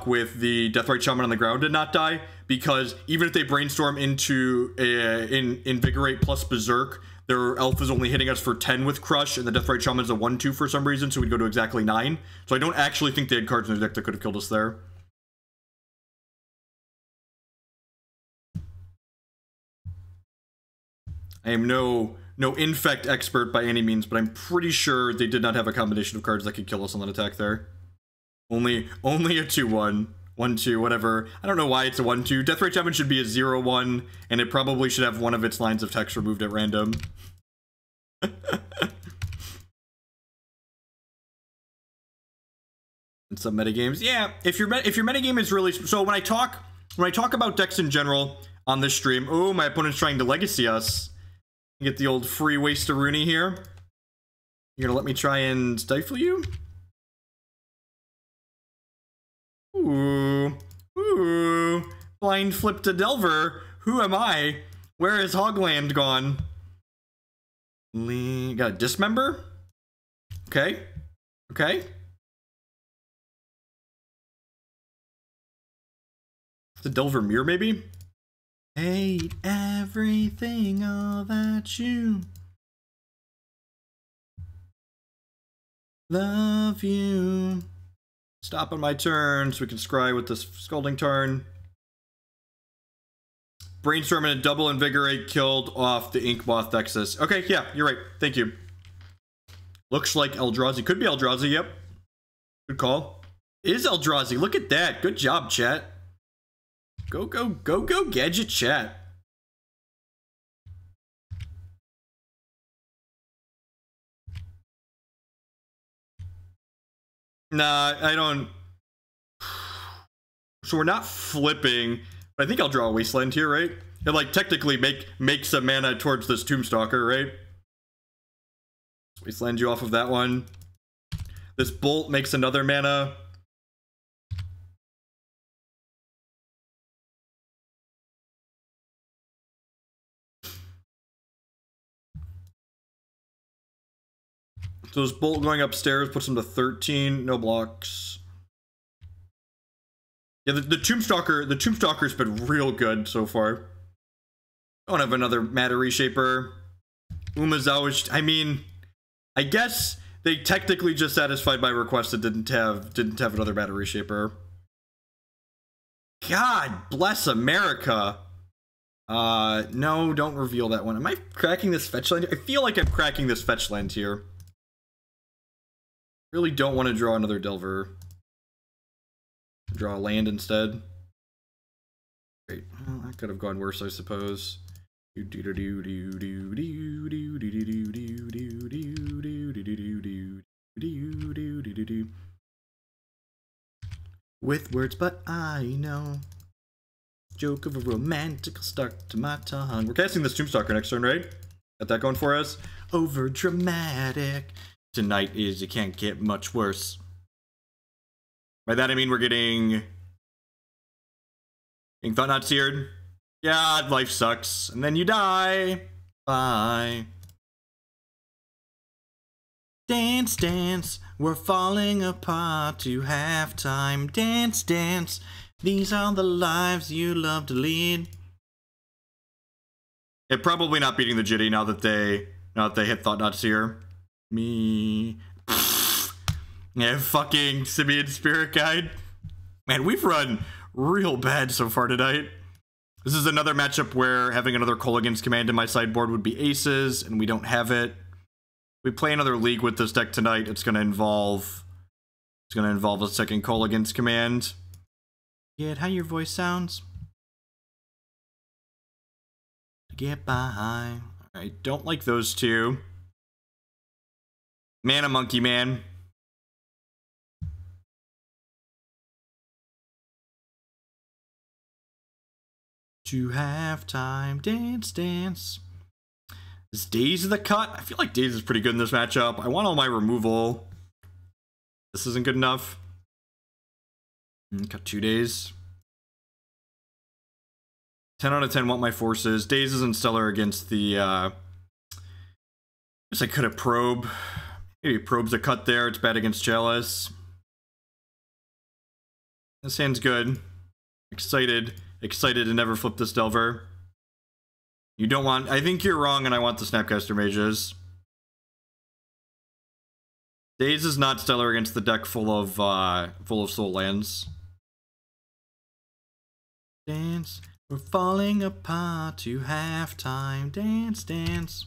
Speaker 1: with the Deathrite Shaman on the ground and not die, because even if they brainstorm into Invigorate plus Berserk, their elf is only hitting us for 10 with Crush, and the Deathrite Shaman is a 1/2 for some reason, so we'd go to exactly 9. So I don't actually think they had cards in their deck that could have killed us there. I am no infect expert by any means, but I'm pretty sure they did not have a combination of cards that could kill us on that attack there. Only a 2/1. 1/2, whatever. I don't know why it's a 1/2. Deathrite Shaman should be a 0/1, and it probably should have one of its lines of text removed at random. And some metagames. Yeah, if your metagame is really... So when I talk about decks in general on this stream... Oh, my opponent's trying to legacy us. Get the old free waste of Rooney here. You're gonna let me try and stifle you? Ooh. Ooh. Blind flip to Delver. Who am I? Where is Hogland gone? Got a Dismember? Okay. Okay. It's a Delver Mirror, maybe? Hate everything about you. Love you. Stop on my turn so we can scry with this Scalding Tarn. Brainstorm and a double Invigorate killed off the Inkmoth Decklist. Okay, yeah, you're right. Thank you. Looks like Eldrazi. Could be Eldrazi, yep. Good call. It is Eldrazi. Look at that. Good job, chat. Go, Gadget chat. Nah, I don't... So we're not flipping, but I think I'll draw a Wasteland here, right? It, like, technically make some mana towards this Tombstalker, right? Let's Wasteland you off of that one. This Bolt makes another mana. So this Bolt going upstairs puts him to 13. No blocks. Yeah, the Tombstalker's been real good so far. I don't have another Matter Reshaper. Umezawa, I mean, I guess they technically just satisfied my request that didn't have another Matter Reshaper. God bless America. No, don't reveal that one. Am I cracking this fetch land? I feel like I'm cracking this fetch land here. Really don't want to draw another Delver. Draw a land instead. Great. Well, that could have gone worse, I suppose. With words, but I know. Joke of a romantical start to my tongue. We're casting this Tombstalker next turn, right? Got that going for us? Over dramatic. Tonight is, you can't get much worse. By that I mean we're getting Thought Not Seared. Yeah, life sucks. And then you die. Bye. Dance, dance. We're falling apart to halftime. Dance, dance. These are the lives you love to lead. It probably not beating the Jitte now that they hit Thought Not Seer. Me. Yeah, fucking Simian Spirit Guide. Man, we've run real bad so far tonight. This is another matchup where having another Kolaghan's Command in my sideboard would be aces, and we don't have it. If we play another league with this deck tonight, it's gonna involve a second Kolaghan's Command. Get how your voice sounds. Get by. Alright, don't like those two. Mana Monkey Man. To halftime, dance, dance. Is Daze the cut? I feel like Daze is pretty good in this matchup. I want all my removal. This isn't good enough. Cut 2 days. 10 out of 10 want my forces. Daze isn't stellar against the... I guess I could have Probe. Maybe Probe's a cut there. It's bad against Chalice. This hand's good. Excited to never flip this Delver. You don't want... I think you're wrong, and I want the Snapcaster Mages. Daze is not stellar against the deck full of soul lands. Dance, we're falling apart to halftime. Dance, dance.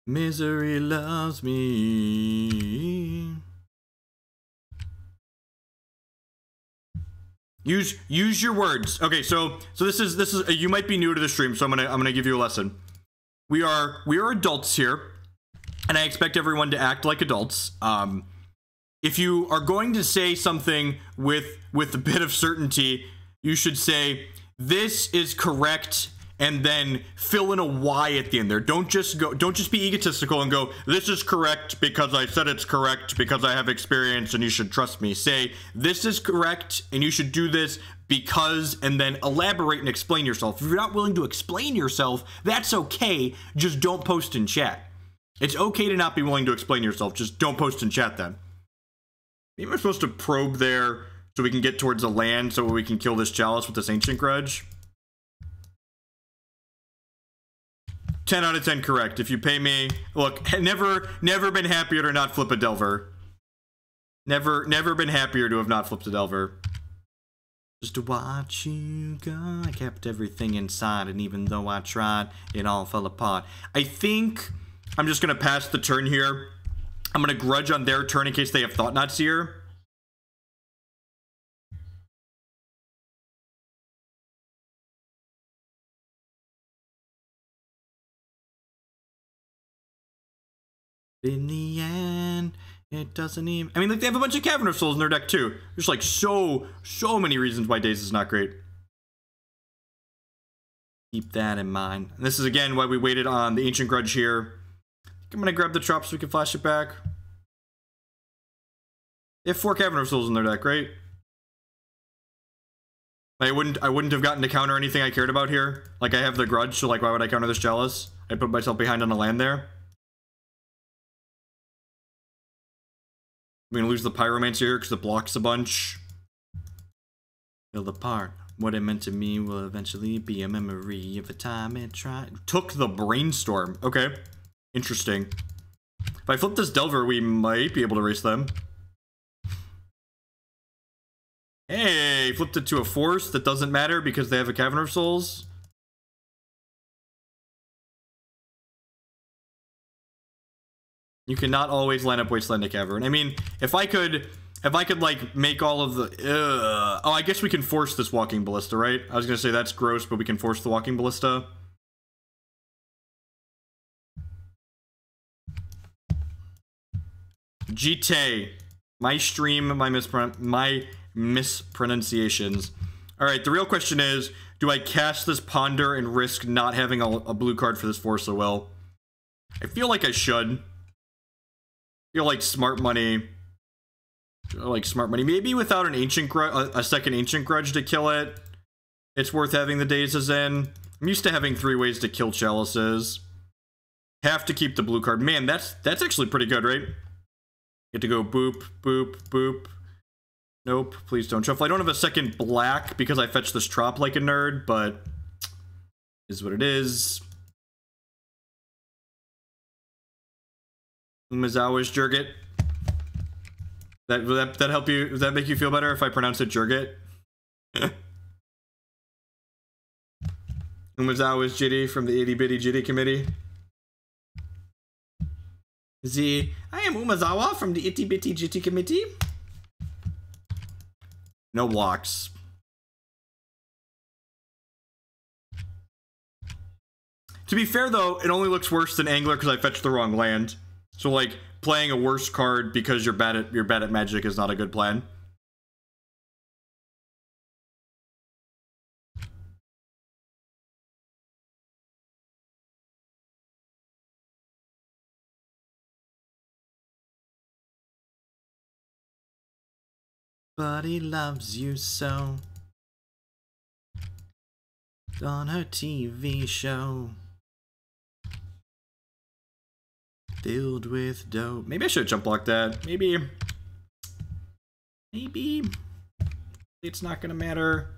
Speaker 1: Misery loves me. Use your words. Okay, so this is you might be new to the stream, so I'm gonna give you a lesson. We are adults here, and I expect everyone to act like adults. If you are going to say something with a bit of certainty, you should say this is correct, and then fill in a Y at the end there. Don't just be egotistical and go, this is correct because I said it's correct because I have experience and you should trust me. Say, this is correct and you should do this because, and then elaborate and explain yourself. If you're not willing to explain yourself, that's okay. Just don't post in chat. It's okay to not be willing to explain yourself. Just don't post in chat then. Maybe we're supposed to probe there so we can get towards a land so we can kill this Chalice with this Ancient Grudge. 10 out of 10 correct. If you pay me, look, never been happier to not flip a Delver. Never been happier to have not flipped a Delver. Just to watch you go, I kept everything inside, and even though I tried, it all fell apart. I think I'm just gonna pass the turn here. I'm gonna grudge on their turn in case they have Thought Knot Seer. In the end, it doesn't even... I mean, like, they have a bunch of Cavern of Souls in their deck, too. There's, like, so many reasons why Daze is not great. Keep that in mind. And this is, again, why we waited on the Ancient Grudge here. I'm gonna grab the Trop so we can flash it back. They have 4 Cavern of Souls in their deck, right? I wouldn't have gotten to counter anything I cared about here. Like, I have the Grudge, so, like, why would I counter this Chalice? I put myself behind on a land there. I'm gonna lose the Pyromancer here because it blocks a bunch. Feel the part. What it meant to me will eventually be a memory of a time it tried. Took the Brainstorm. Okay. Interesting. If I flip this Delver, we might be able to race them. Hey, flipped it to a Force that doesn't matter because they have a Cavern of Souls. You cannot always line up Wasteland to Cavern. I mean, if I could like make all of the oh, I guess we can force this Walking Ballista, right? I was gonna say that's gross, but we can force the Walking Ballista. Jitte. My stream, my mispronunciations. Alright, the real question is, do I cast this Ponder and risk not having a blue card for this Force of Will? I feel like I should. Feel like smart money. Maybe without an Ancient Grudge, a second Ancient Grudge to kill it, it's worth having the Dazes in. I'm used to having 3 ways to kill Chalices. Have to keep the blue card. Man, that's actually pretty good, right? Get to go boop, boop, boop. Nope, please don't shuffle. I don't have a second black because I fetched this Trop like a nerd, but is what it is. Umezawa's Jurgit. That help you? Does that make you feel better if I pronounce it Jurgit? Umezawa's Jitte from the Itty Bitty Jitte Committee. I am Umezawa from the Itty Bitty Jitte Committee. No blocks. To be fair though, it only looks worse than Angler because I fetched the wrong land. So like playing a worse card because you're bad at Magic is not a good plan. but he loves you so. On her TV show. Filled with dope. Maybe I should jump block that. Maybe. It's not gonna matter.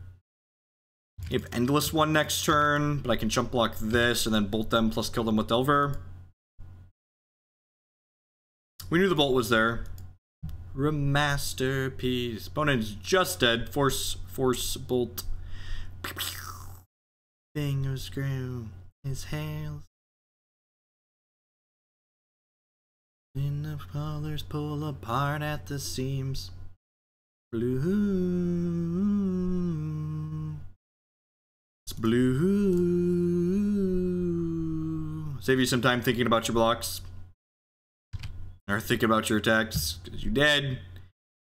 Speaker 1: You have Endless one next turn, but I can jump block this and then bolt them plus kill them with Delver. We knew the bolt was there. Remasterpiece. Opponent's just dead. Force bolt. Finger screw. His hails. In the colors pull apart at the seams. Blue. It's blue. Save you some time thinking about your blocks. Or think about your attacks. Because you're dead.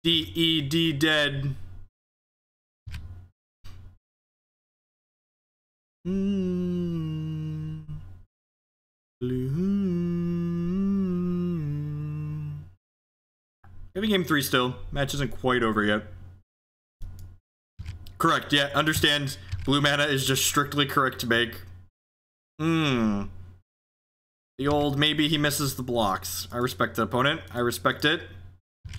Speaker 1: D-E-D dead. Blue. Maybe game 3 still. Match isn't quite over yet. Correct, yeah, understand. Blue mana is just strictly correct to make. The old maybe he misses the blocks. I respect the opponent. I respect it.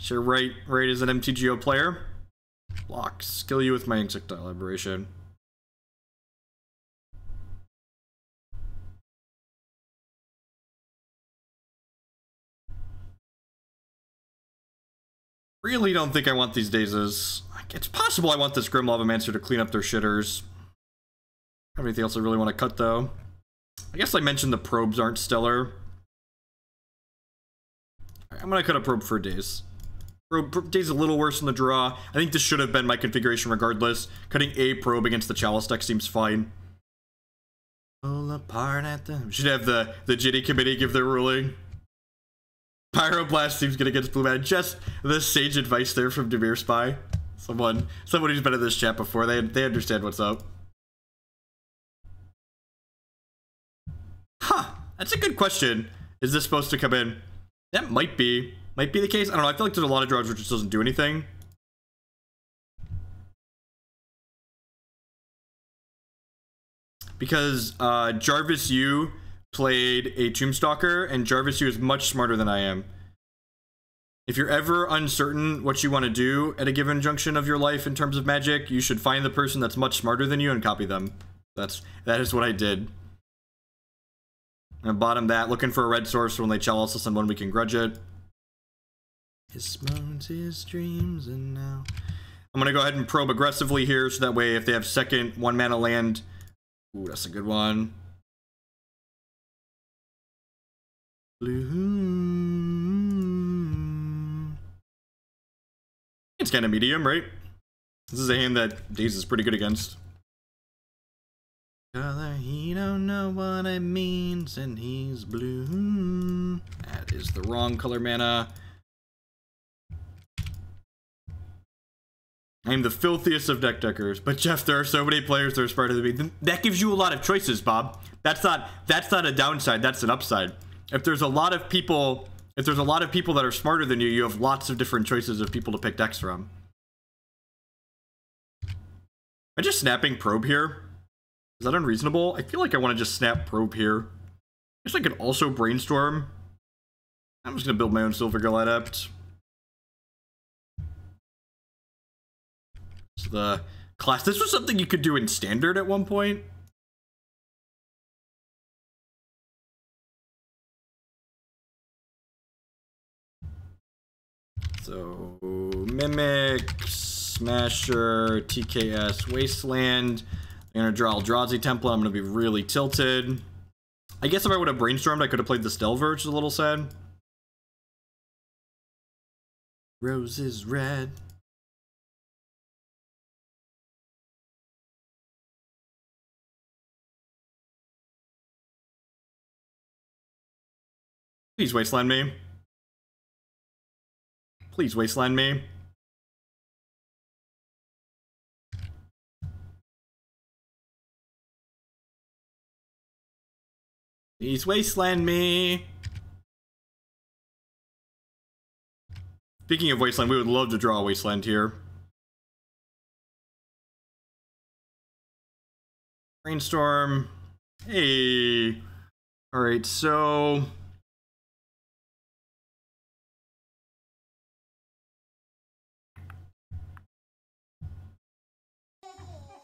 Speaker 1: Sure, right as an MTGO player. Blocks. Kill you with my Insectile Aberration. Really don't think I want these Dazes. It's possible I want this Grim Lavamancer to clean up their shitters. Anything else I really want to cut, though? I guess I mentioned the probes aren't stellar. I'm going to cut a probe for Daze. Daze a little worse in the draw. I think this should have been my configuration regardless. Cutting a probe against the Chalice deck seems fine. Pull apart at the... Should have the Jitte committee give their ruling. Pyroblast seems good against blue mana. Just the sage advice there from Demir Spy. Someone who's been in this chat before. They understand what's up. Huh. That's a good question. Is this supposed to come in? That might be the case. I don't know. I feel like there's a lot of draws which just doesn't do anything. Because Jarvis Yu played a Tombstalker, and Jarvis Yu is much smarter than I am. If you're ever uncertain what you want to do at a given junction of your life in terms of Magic, you should find the person that's much smarter than you and copy them. That is what I did. And bottom that, looking for a red source when they chalice us and when we can grudge it. His moans, his dreams, and now... I'm gonna go ahead and probe aggressively here, so that way if they have second 1-mana land... Ooh, that's a good one. Blue. It's kind of medium, right? This is a hand that Daze is pretty good against. Color, he don't know what it means, and he's blue. That is the wrong color mana. I'm the filthiest of deck deckers, but Jeff, there are so many players that are smarter than me. That gives you a lot of choices, Bob. That's not a downside, that's an upside. If there's a lot of people that are smarter than you, you have lots of different choices of people to pick decks from. Am I just snapping probe here? Is that unreasonable? I feel like I want to just snap probe here. I guess I could also brainstorm. I'm just gonna build my own Silvergill Adept. So the class. This was something you could do in standard at one point. So Mimic, Smasher, TKS, Wasteland. I'm gonna draw Eldrazi template. I'm gonna be really tilted. I guess if I would have brainstormed, I could have played the Delver, which is a little sad. Rose is red. Please Wasteland me. Please Wasteland me. Please Wasteland me. Speaking of Wasteland, we would love to draw a Wasteland here. Brainstorm. Hey. Alright, so...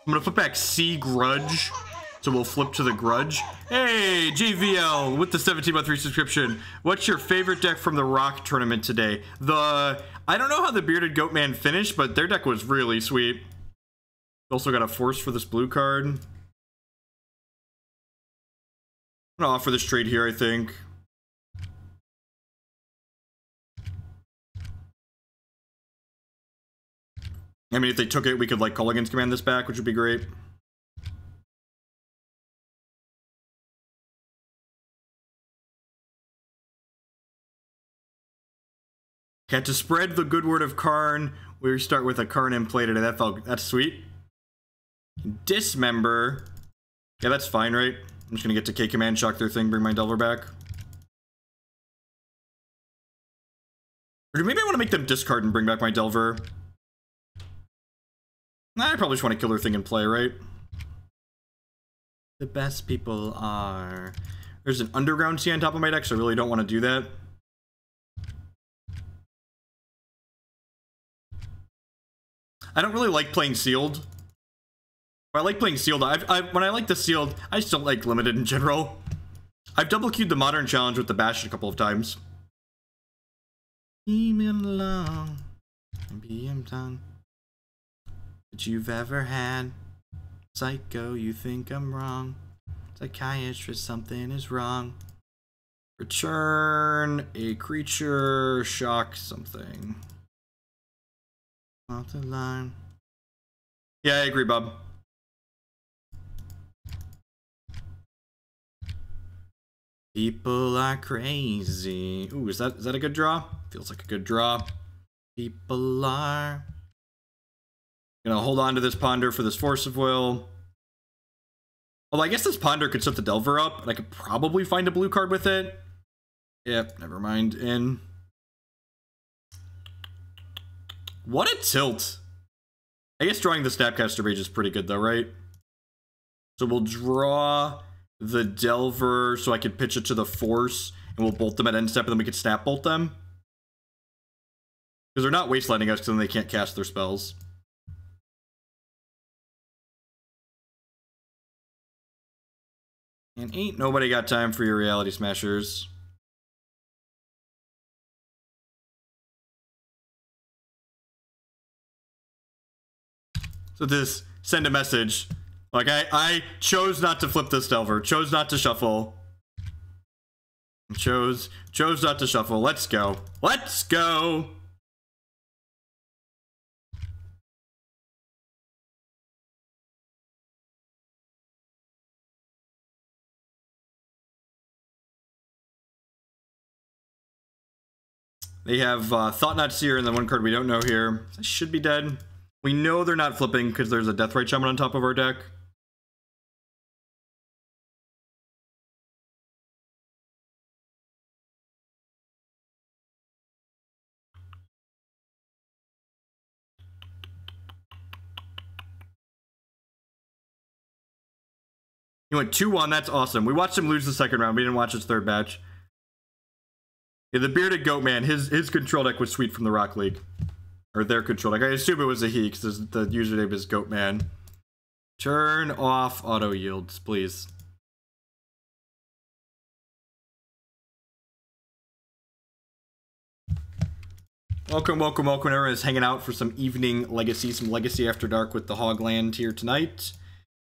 Speaker 1: I'm gonna flip back C Grudge. So we'll flip to the Grudge. Hey, JVL with the 17-month resubscription. What's your favorite deck from the Rock tournament today? I don't know how the Bearded Goatman finished, but their deck was really sweet. Also got a Force for this blue card. I'm gonna offer this trade here, I think. I mean, if they took it, we could like call against command this back, which would be great. Okay, to spread the good word of Karn, we start with a Karn in play today. That's sweet. Dismember. Yeah, that's fine, right? I'm just gonna get to K command, shock their thing, bring my Delver back. Or maybe I want to make them discard and bring back my Delver. Nah, I probably just want to kill their thing in play, right? The best people are... There's an Underground Sea on top of my deck, so I really don't want to do that. I don't really like playing sealed. I like playing sealed. When I like the sealed, I just don't like limited in general. I've double queued the modern challenge with the bash a couple of times. Leave me alone and be done that you've ever had. Psycho, you think I'm wrong. Psychiatrist, something is wrong. Return a creature, shock something. Off the line. Yeah, I agree, Bob. People are crazy. Ooh, is that a good draw? Feels like a good draw. People are gonna hold on to this Ponder for this Force of Will. Although I guess this Ponder could set the Delver up, and I could probably find a blue card with it. Yep, never mind. In. What a tilt. I guess drawing the Snapcaster Mage is pretty good though, right? So we'll draw the Delver so I can pitch it to the Force, and we'll bolt them at end step, and then we can snap bolt them. Because they're not wastelanding us, because then they can't cast their spells. And ain't nobody got time for your Reality Smashers. So this, send a message. Like, I chose not to flip this Delver. Chose not to shuffle. Chose not to shuffle. Let's go. Let's go! They have Thought-Knot Seer and then one card we don't know here. I should be dead. We know they're not flipping because there's a Deathrite Shaman on top of our deck. He went 2-1, that's awesome. We watched him lose the second round, we didn't watch his third match. Yeah, the Bearded Goatman, his control deck was sweet from the Rock League. Or their control deck. I assume it was a he, because the username is Goatman. Turn off auto yields, please. Welcome, welcome, welcome. Everyone is hanging out for some evening Legacy, some Legacy After Dark with the Hogland here tonight.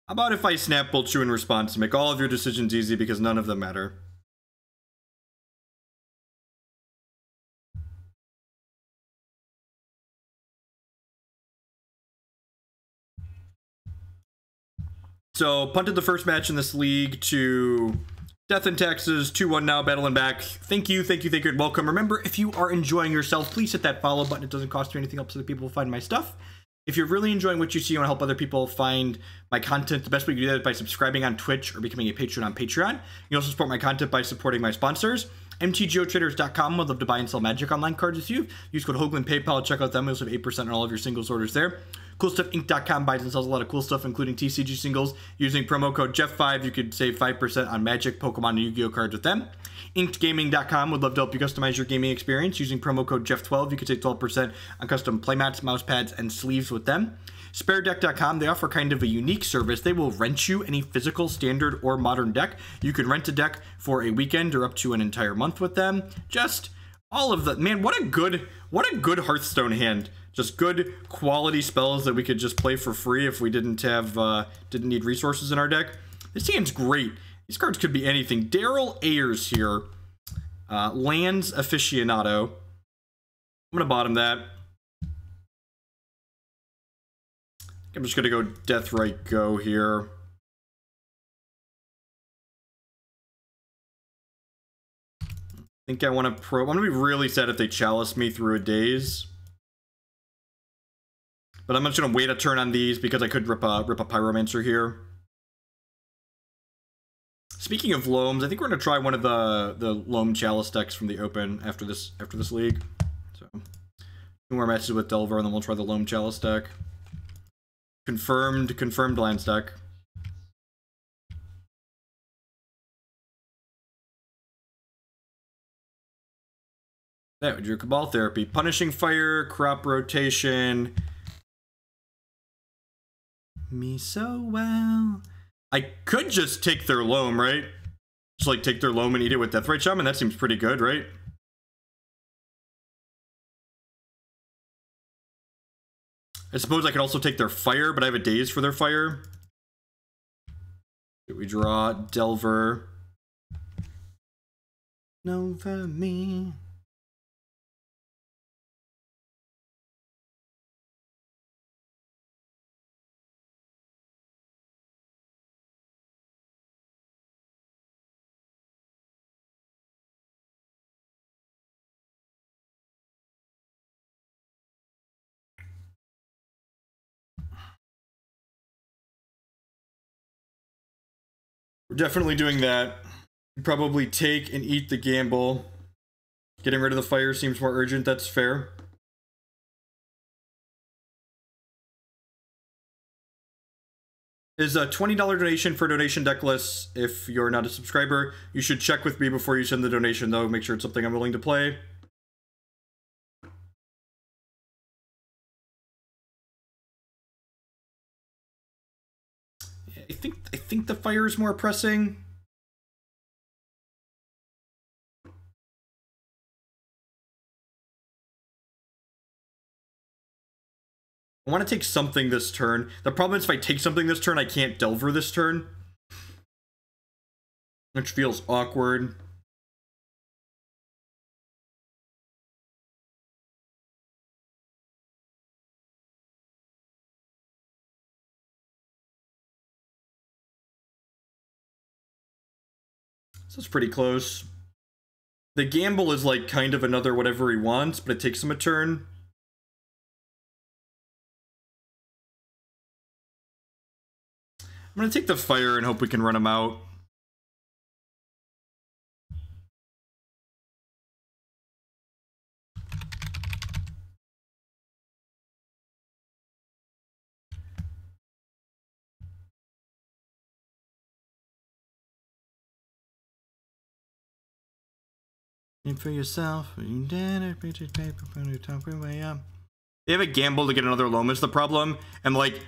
Speaker 1: How about if I snap bolt you in response to make all of your decisions easy because none of them matter? So, punted the first match in this league to Death in Texas, 2-1 now, battling back. Thank you, thank you, thank you, and welcome. Remember, if you are enjoying yourself, please hit that follow button. It doesn't cost you anything, helps other people find my stuff. If you're really enjoying what you see and want to help other people find my content, the best way to do that is by subscribing on Twitch or becoming a patron on Patreon. You can also support my content by supporting my sponsors. MTGOtraders.com would love to buy and sell Magic Online cards with you. Use code Hoagland PayPal, check out them. We also have 8% on all of your singles orders there. CoolStuffInc.com buys and sells a lot of cool stuff, including TCG singles. Using promo code Jeff5, you could save 5% on Magic, Pokemon, and Yu-Gi-Oh cards with them. InkedGaming.com would love to help you customize your gaming experience. Using promo code Jeff12, you could save 12% on custom playmats, mouse pads, and sleeves with them. SpareDeck.com, they offer kind of a unique service. They will rent you any physical, standard, or modern deck. You can rent a deck for a weekend or up to an entire month with them. Just all of the, man, what a good Hearthstone hand. Just good quality spells that we could just play for free if we didn't need resources in our deck. This hand's great. These cards could be anything. Daryl Ayers here. Lands Aficionado. I'm gonna bottom that. I'm just gonna go Deathrite Go here. I think I want to probe. I'm gonna be really sad if they chalice me through a Daze. But I'm just gonna wait a turn on these because I could rip a Pyromancer here. Speaking of Loams, I think we're gonna try one of the Loam Chalice decks from the Open after this league. So 2 more matches with Delver, and then we'll try the Loam Chalice deck. Confirmed lands deck. That would your Cabal Therapy. Punishing Fire, Crop Rotation. Me so well. I could just take their Loam, right? Just like take their Loam and eat it with Deathrite Shaman. That seems pretty good, right? I suppose I could also take their Fire, but I have a Daze for their Fire. We draw Delver. Nova me. We're definitely doing that. Probably take and eat the gamble. Getting rid of the Fire seems more urgent. That's fair. Is a $20 donation for donation deck lists. If you're not a subscriber, you should check with me before you send the donation, though. Make sure it's something I'm willing to play. I think the Fire is more pressing. I want to take something this turn. The problem is if I take something this turn, I can't Delver this turn. Which feels awkward. So it's pretty close. The gamble is like kind of another whatever he wants, but it takes him a turn. I'm gonna take the Fire and hope we can run him out. And for yourself, you did it, printed paper from your top way up. They have a gamble to get another Loam is the problem, and like,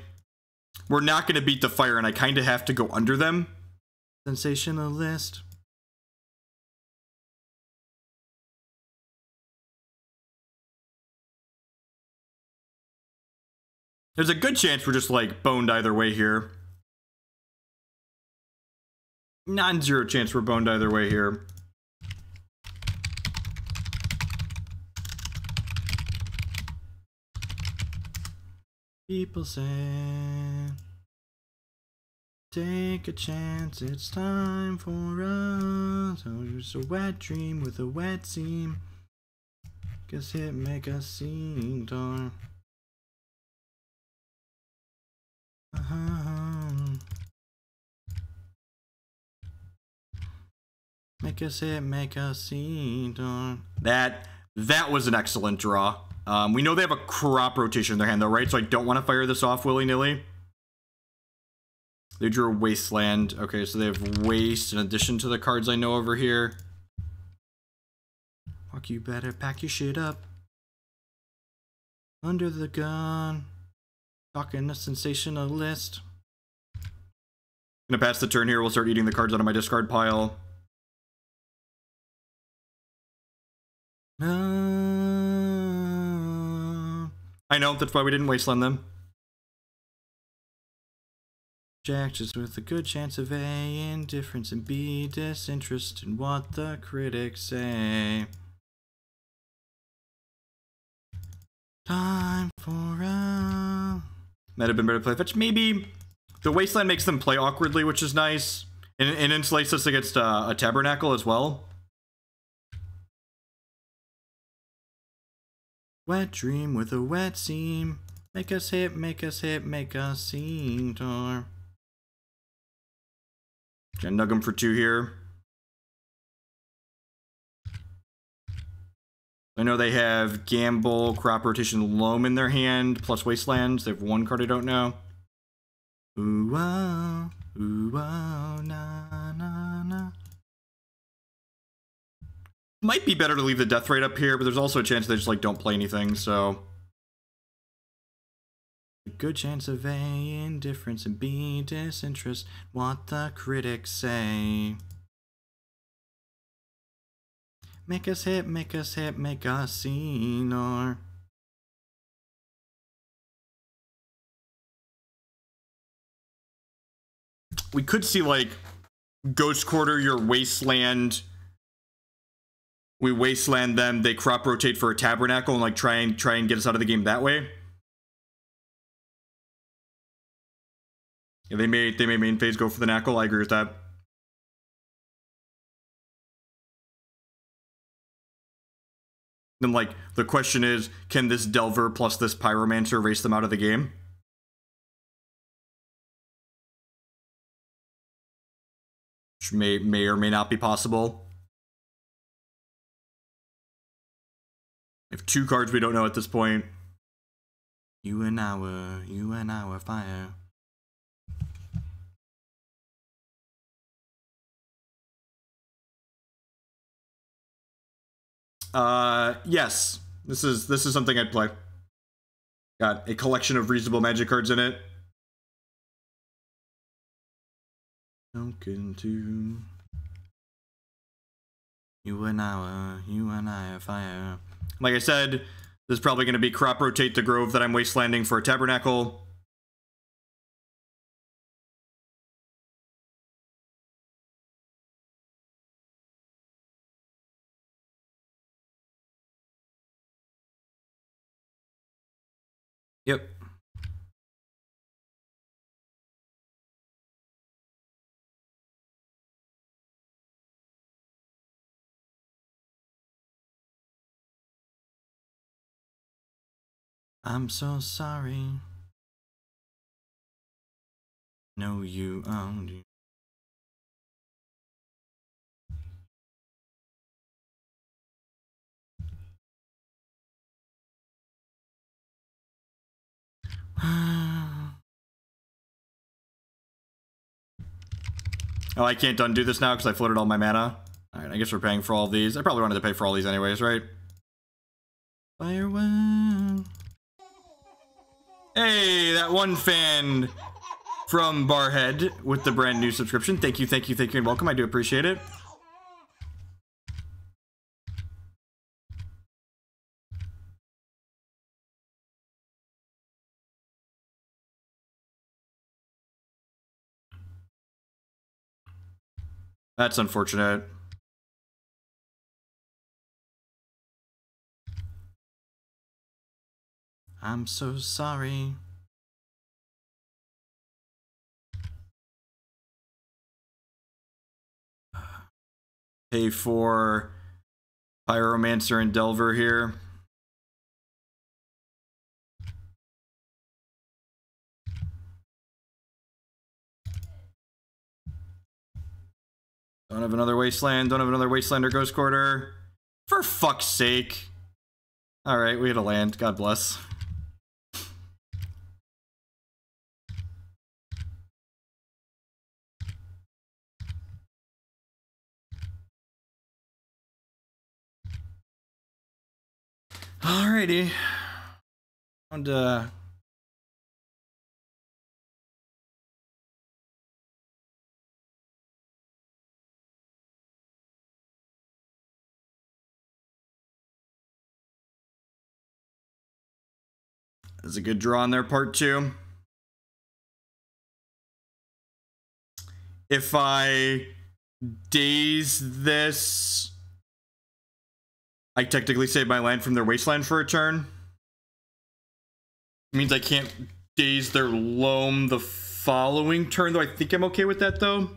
Speaker 1: we're not gonna beat the Fire, and I kind of have to go under them. Sensationalist. There's a good chance we're just like boned either way here. Non-zero chance we're boned either way here. People say, take a chance, it's time for us. Oh, it's a wet dream with a wet seam. Guess it make us sing darn. Make us hit, make us see. That was an excellent draw. We know they have a crop rotation in their hand though, right? So I don't want to fire this off willy-nilly. They drew a Wasteland. Okay, so they have Waste in addition to the cards I know over here. Fuck, you better pack your shit up. Under the gun. Talking a sensationalist. Gonna pass the turn here. We'll start eating the cards out of my discard pile. I know, that's why we didn't Wasteland them. Jack just with a good chance of A, indifference, and B, disinterest in what the critics say. Time for a... Might have been better to play fetch. Maybe the Wasteland makes them play awkwardly, which is nice. And insulates us against a Tabernacle as well. Wet dream with a wet seam. Make us hit, make us hit, make us seem tor. Gonna nug them for 2 here. I know they have Gamble, Crop Rotation, Loam in their hand, plus Wastelands. They have 1 card I don't know. Ooh, oh, na, na, na. Might be better to leave the Deathrite up here, but there's also a chance they just, like, don't play anything, so... A good chance of A, indifference, and B, disinterest, what the critics say. Make us hit, make us hit, make us see, nor... We could see, like, Ghost Quarter your Wasteland... We Wasteland them, they crop rotate for a Tabernacle and like try and get us out of the game that way. Yeah, they may main phase go for the Knackle, I agree with that. Then like the question is, can this Delver plus this Pyromancer race them out of the game? Which may or may not be possible. We have 2 cards we don't know at this point. You and our fire. Yes. This is something I'd play. Got a collection of reasonable Magic cards in it. Duncan to you and I are fire. Like I said, this is probably going to be crop rotate the Grove that I'm Wastelanding for a Tabernacle. Yep. I'm so sorry. No, you owned you. Oh, I can't undo this now because I floated all my mana. Alright, I guess we're paying for all these. I probably wanted to pay for all these anyways, right? Firewind. Hey, that one fan from Barhead with the brand new subscription. Thank you, thank you, thank you, and welcome. I do appreciate it. That's unfortunate. I'm so sorry. Pay for Pyromancer and Delver here. Don't have another Wasteland. Don't have another Wasteland or Ghost Quarter. For fuck's sake. Alright, we had a land. God bless. Alrighty. And, That's a good draw on their part, too. If I daze this, I technically save my land from their Wasteland for a turn. It means I can't daze their loam the following turn, though I think I'm okay with that, though.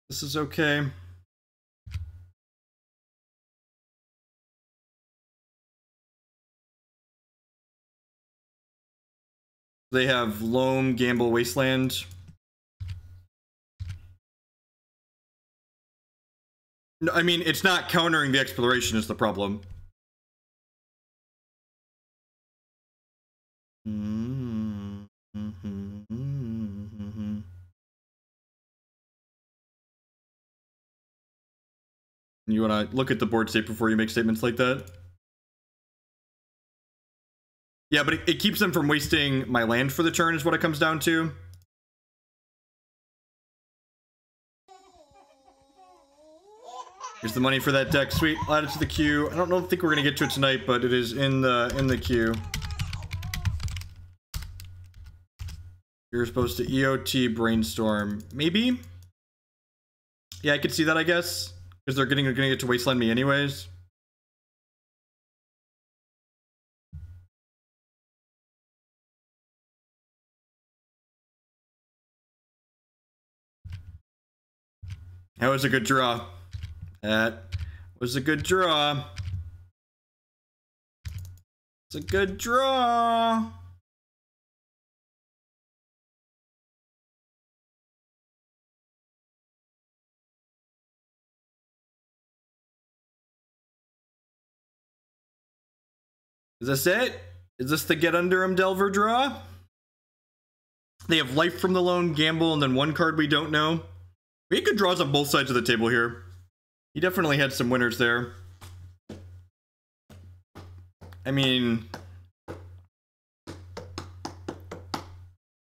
Speaker 1: This is okay. They have Loam, Gamble, Wasteland. No, I mean, it's not countering the exploration is the problem. You want to look at the board state before you make statements like that? Yeah, but it keeps them from wasting my land for the turn is what it comes down to. Here's the money for that deck. Sweet. I'll add it to the queue. I don't think we're going to get to it tonight, but it is in the queue. You're supposed to EOT Brainstorm. Maybe? Yeah, I could see that, I guess. Because they're going to get to Wasteland me anyways. That was a good draw. That was a good draw. It's a good draw. Is this it? Is this the get under him Delver draw? They have Life from the Lone, Gamble, and then one card we don't know. We had good draws on both sides of the table here. He definitely had some winners there. I mean...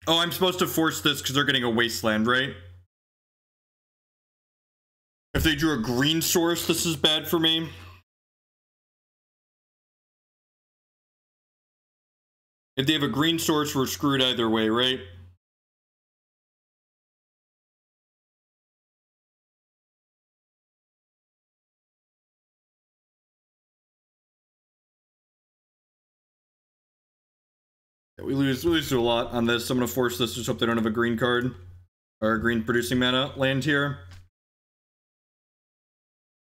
Speaker 1: Oh, I'm supposed to force this because they're getting a Wasteland, right? If they drew a green source, this is bad for me. If they have a green source, we're screwed either way, right? We lose to a lot on this. So I'm going to force this. Just hope they don't have a green card. Or a green producing mana land here.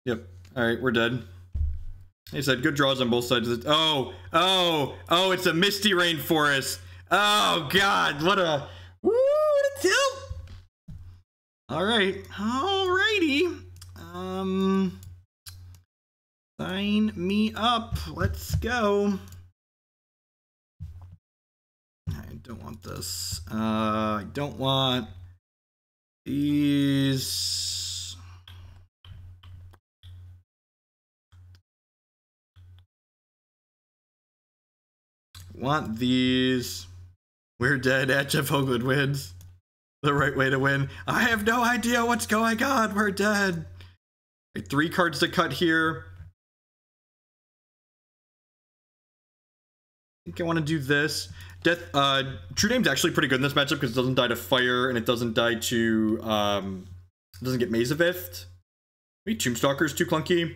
Speaker 1: Yep. Alright, we're dead. He said good draws on both sides of the... Oh, it's a Misty Rainforest. Oh, God. What a... Woo, what a tilt. Alright. Alrighty. Sign me up. Let's go. I don't want this. I don't want these. Want these. We're dead. Jeff Hoagland wins. The right way to win. I have no idea what's going on. We're dead. Right, 3 cards to cut here. I think I want to do this. True-Name's actually pretty good in this matchup because it doesn't die to fire and it doesn't die to, it doesn't get Maze of Ith. Maybe Tombstalker's too clunky.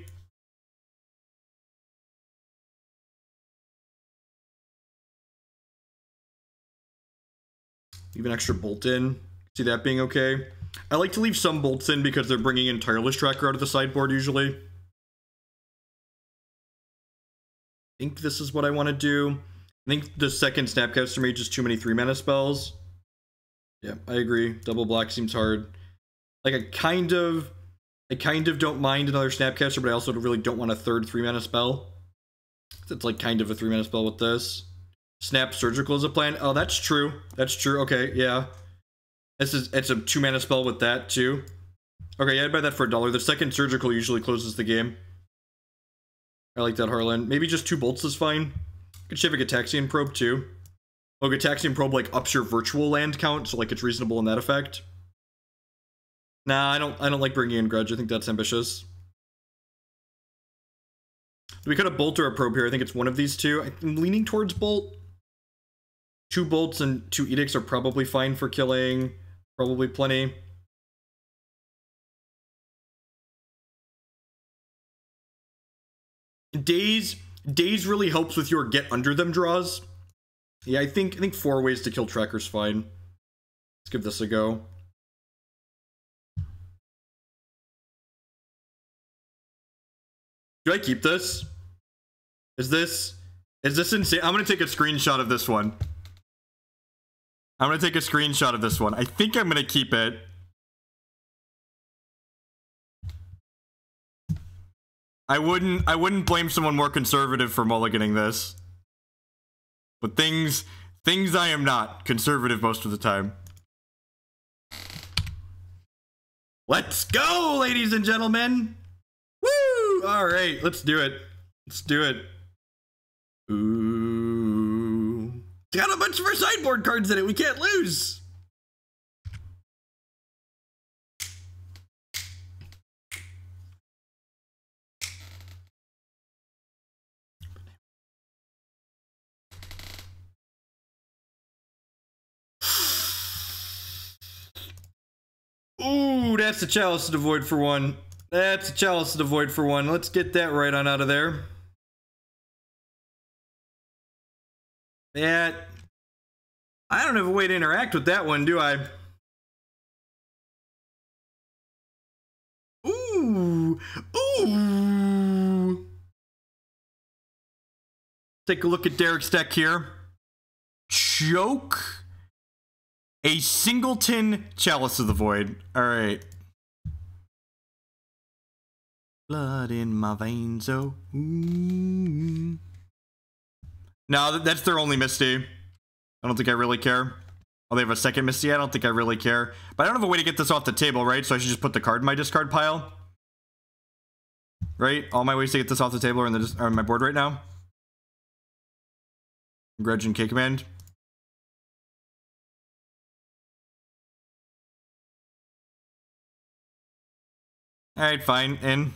Speaker 1: Leave an extra bolt in. See that being okay. I like to leave some bolts in because they're bringing in Tireless Tracker out of the sideboard usually. I think this is what I want to do. I think the second Snapcaster Mage is too many 3-mana spells. Yeah, I agree. Double black seems hard. Like, I kind of don't mind another Snapcaster, but I also really don't want a third 3-mana spell. It's like kind of a 3-mana spell with this. Snap Surgical is a plan. Oh, that's true. That's true. Okay, yeah. It's a 2-mana spell with that too. Okay, yeah, I'd buy that for $1. The second Surgical usually closes the game. I like that, Harlan. Maybe just 2 bolts is fine. Could shave a Gitaxian Probe too. Oh, Gitaxian Probe like ups your virtual land count, so like it's reasonable in that effect. Nah, I don't like bringing in Grudge. I think that's ambitious. We could have Bolt or a Probe here. I think it's one of these two. I'm leaning towards Bolt. 2 bolts and 2 edicts are probably fine for killing. Probably plenty. Daze really helps with your get under them draws. Yeah, I think 4 ways to kill Tracker's fine. Let's give this a go. Do I keep this? Is this insane? I'm gonna take a screenshot of this one. I'm gonna take a screenshot of this one. I think I'm gonna keep it. I wouldn't blame someone more conservative for mulliganing this. But things I am not conservative most of the time. Let's go, ladies and gentlemen. Woo! All right, let's do it. Let's do it. Ooh. It's got a bunch of our sideboard cards in it. We can't lose. Ooh, that's a Chalice to Void for 1. That's a Chalice to Void for 1. Let's get that right on out of there. That... I don't have a way to interact with that one, do I? Ooh! Ooh! Take a look at Derek's deck here. Choke... a singleton Chalice of the Void. Alright. Blood in my veins, oh. Ooh. No, that's their only Misty. I don't think I really care. Oh, they have a second Misty? I don't think I really care. But I don't have a way to get this off the table, right? So I should just put the card in my discard pile. Right? All my ways to get this off the table are on my board right now. Grudge and K Command. Alright, fine. In.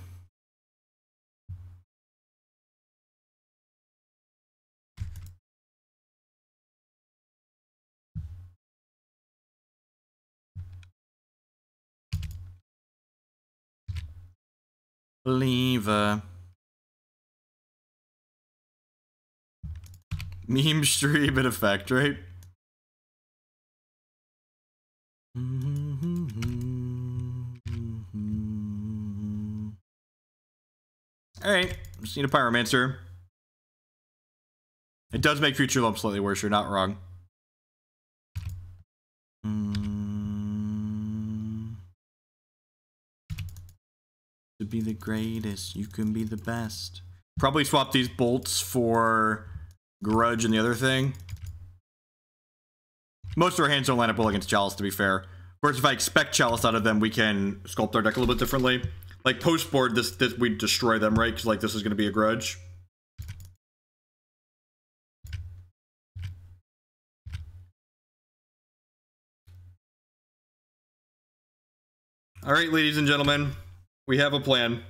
Speaker 1: Lever. Meme stream in effect, right? Alright, just need a Pyromancer. It does make Future Lump slightly worse, you're not wrong. To be the greatest, you can be the best. Probably swap these bolts for Grudge and the other thing. Most of our hands don't line up well against Chalice, to be fair. Of course, if I expect Chalice out of them, we can sculpt our deck a little bit differently. Like, post-board, this we destroy them, right? Because, like, this is going to be a Grudge. Alright, ladies and gentlemen. We have a plan.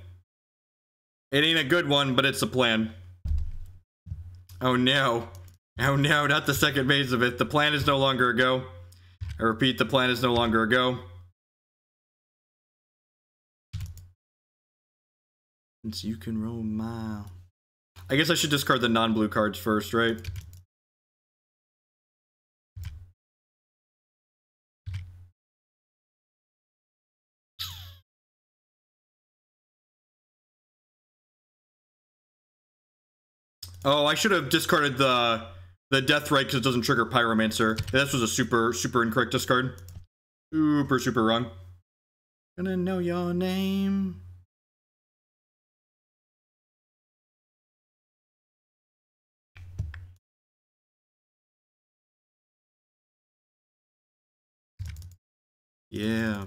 Speaker 1: It ain't a good one, but it's a plan. Oh no. Oh no, not the second phase of it. The plan is no longer a go. I repeat, the plan is no longer a go. Since you can roll a mile. I guess I should discard the non-blue cards first, right? Oh, I should have discarded the The Deathrite because it doesn't trigger Pyromancer. Yeah, this was a super incorrect discard. Super wrong. Gonna know your name. Yeah.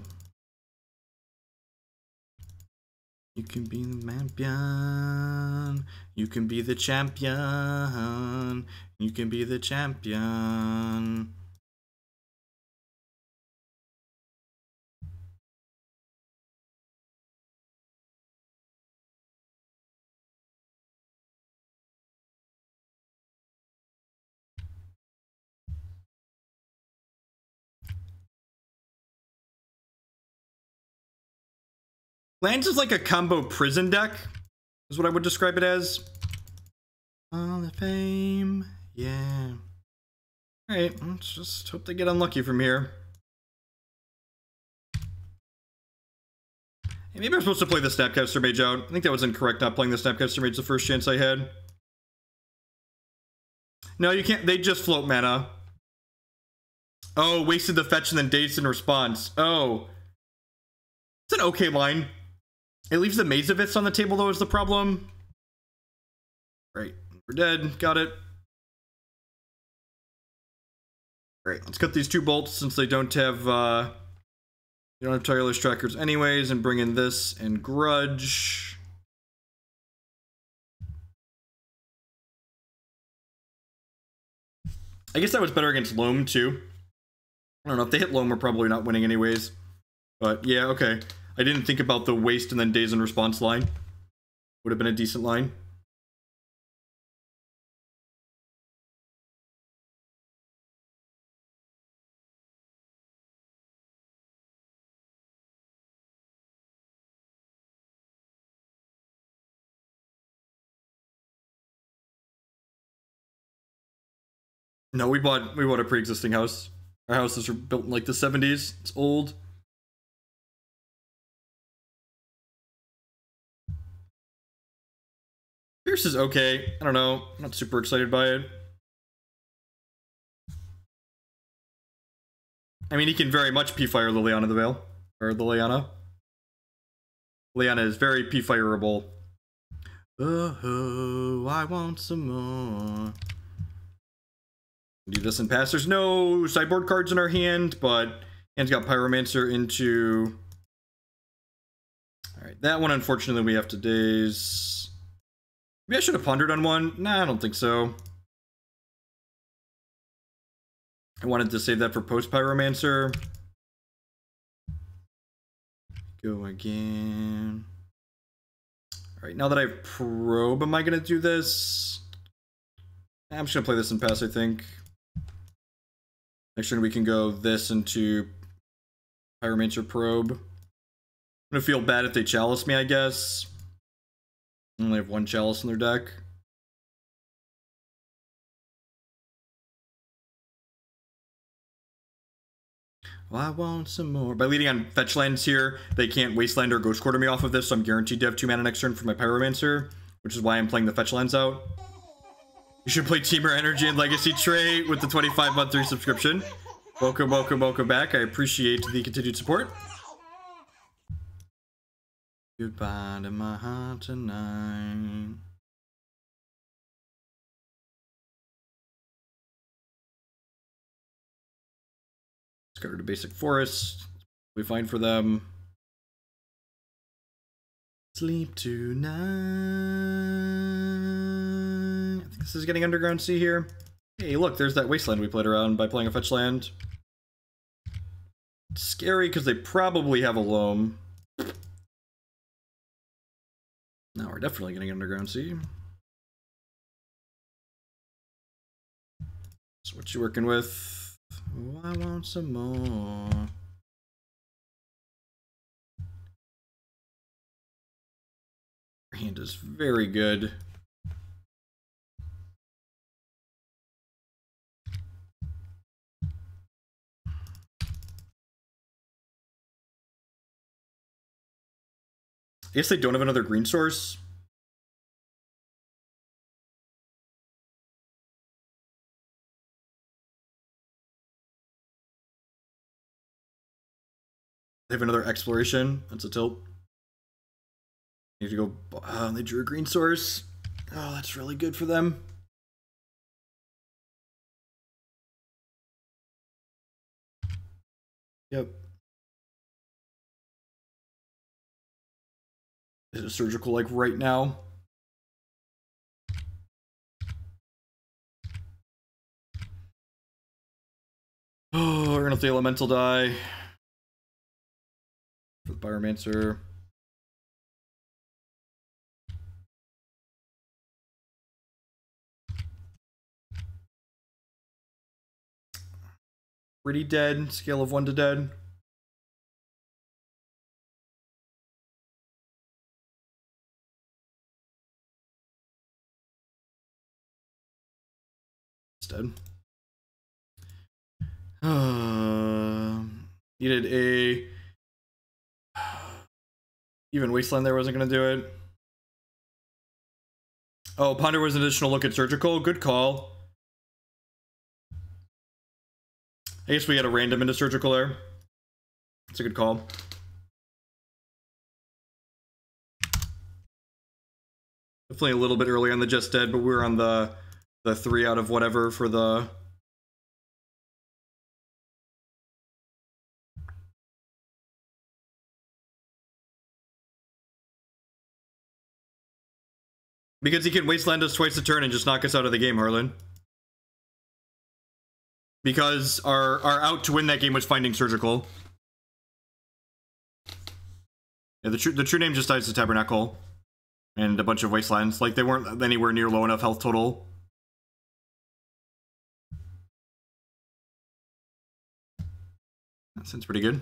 Speaker 1: You can be the champion. You can be the champion. You can be the champion. Lands is like a combo prison deck, is what I would describe it as. All the fame, yeah. Alright, let's just hope they get unlucky from here. Hey, maybe I'm supposed to play the Snapcaster Mage out. I think that was incorrect, not playing the Snapcaster Mage the first chance I had. No, you can't. They just float mana. Oh, wasted the fetch and then dazed in response. Oh. It's an okay line. It leaves the Mazovitz on the table, though, is the problem. Right. We're dead. Got it. Great. Let's cut these 2 bolts since they don't have tireless trackers anyways, and bring in this and Grudge. I guess that was better against Loam, too. I don't know. If they hit Loam, we're probably not winning anyways. But, yeah, okay. I didn't think about the waste and then daze and response line. Would have been a decent line. No, we bought a pre-existing house. Our houses were built in like the 70s. It's old. Pierce is okay. I don't know. I'm not super excited by it. I mean, he can very much P-Fire Liliana the Veil. Or Liliana. Liliana is very P-Fireable. Oh, I want some more. Do this and pass. There's no sideboard cards in our hand, but hand's got Pyromancer into... Alright, that one, unfortunately, we have to daze. Maybe I should have pondered on one. Nah, I don't think so. I wanted to save that for post-Pyromancer. Go again. Alright, now that I have Probe, am I going to do this? I'm just going to play this and pass, I think. Next turn we can go this into Pyromancer Probe. I'm going to feel bad if they chalice me, I guess. I only have 1 chalice in their deck. Well, I want some more. By leading on fetch lands here, they can't Wasteland or Ghost Quarter me off of this, so I'm guaranteed to have 2 mana next turn for my Pyromancer, which is why I'm playing the fetch lands out. You should play Teamer Energy and Legacy Trey with the 25-month resubscription. Welcome back. I appreciate the continued support. Goodbye to my heart tonight. Let's go to Basic Forest. We find for them. Sleep tonight. I think this is getting Underground Sea here. Hey, look, there's that Wasteland we played around by playing a fetch land. It's scary because they probably have a Loam. Now we're definitely getting Underground Sea. So what you working with? Oh, I want some more. Our hand is very good. I guess they don't have another green source. They have another exploration. That's a tilt. Need to go. They drew a green source. Oh, that's really good for them. Yep. Is it surgical like right now? Oh, we're gonna have the elemental die for the Pyromancer. Pretty dead. Scale of 1 to dead. It's dead. Needed a even Wasteland there wasn't gonna do it. Oh, Ponder was an additional look at surgical. Good call. I guess we had a random into surgical there. It's a good call. Definitely a little bit early on the just dead, but we were on the 3 out of whatever for the. Because he can Wasteland us twice a turn and just knock us out of the game, Harlan. Because our out to win that game was finding surgical. Yeah, the true name just dies to Tabernacle. And a bunch of Wastelands. Like, they weren't anywhere near low enough health total. That sounds pretty good.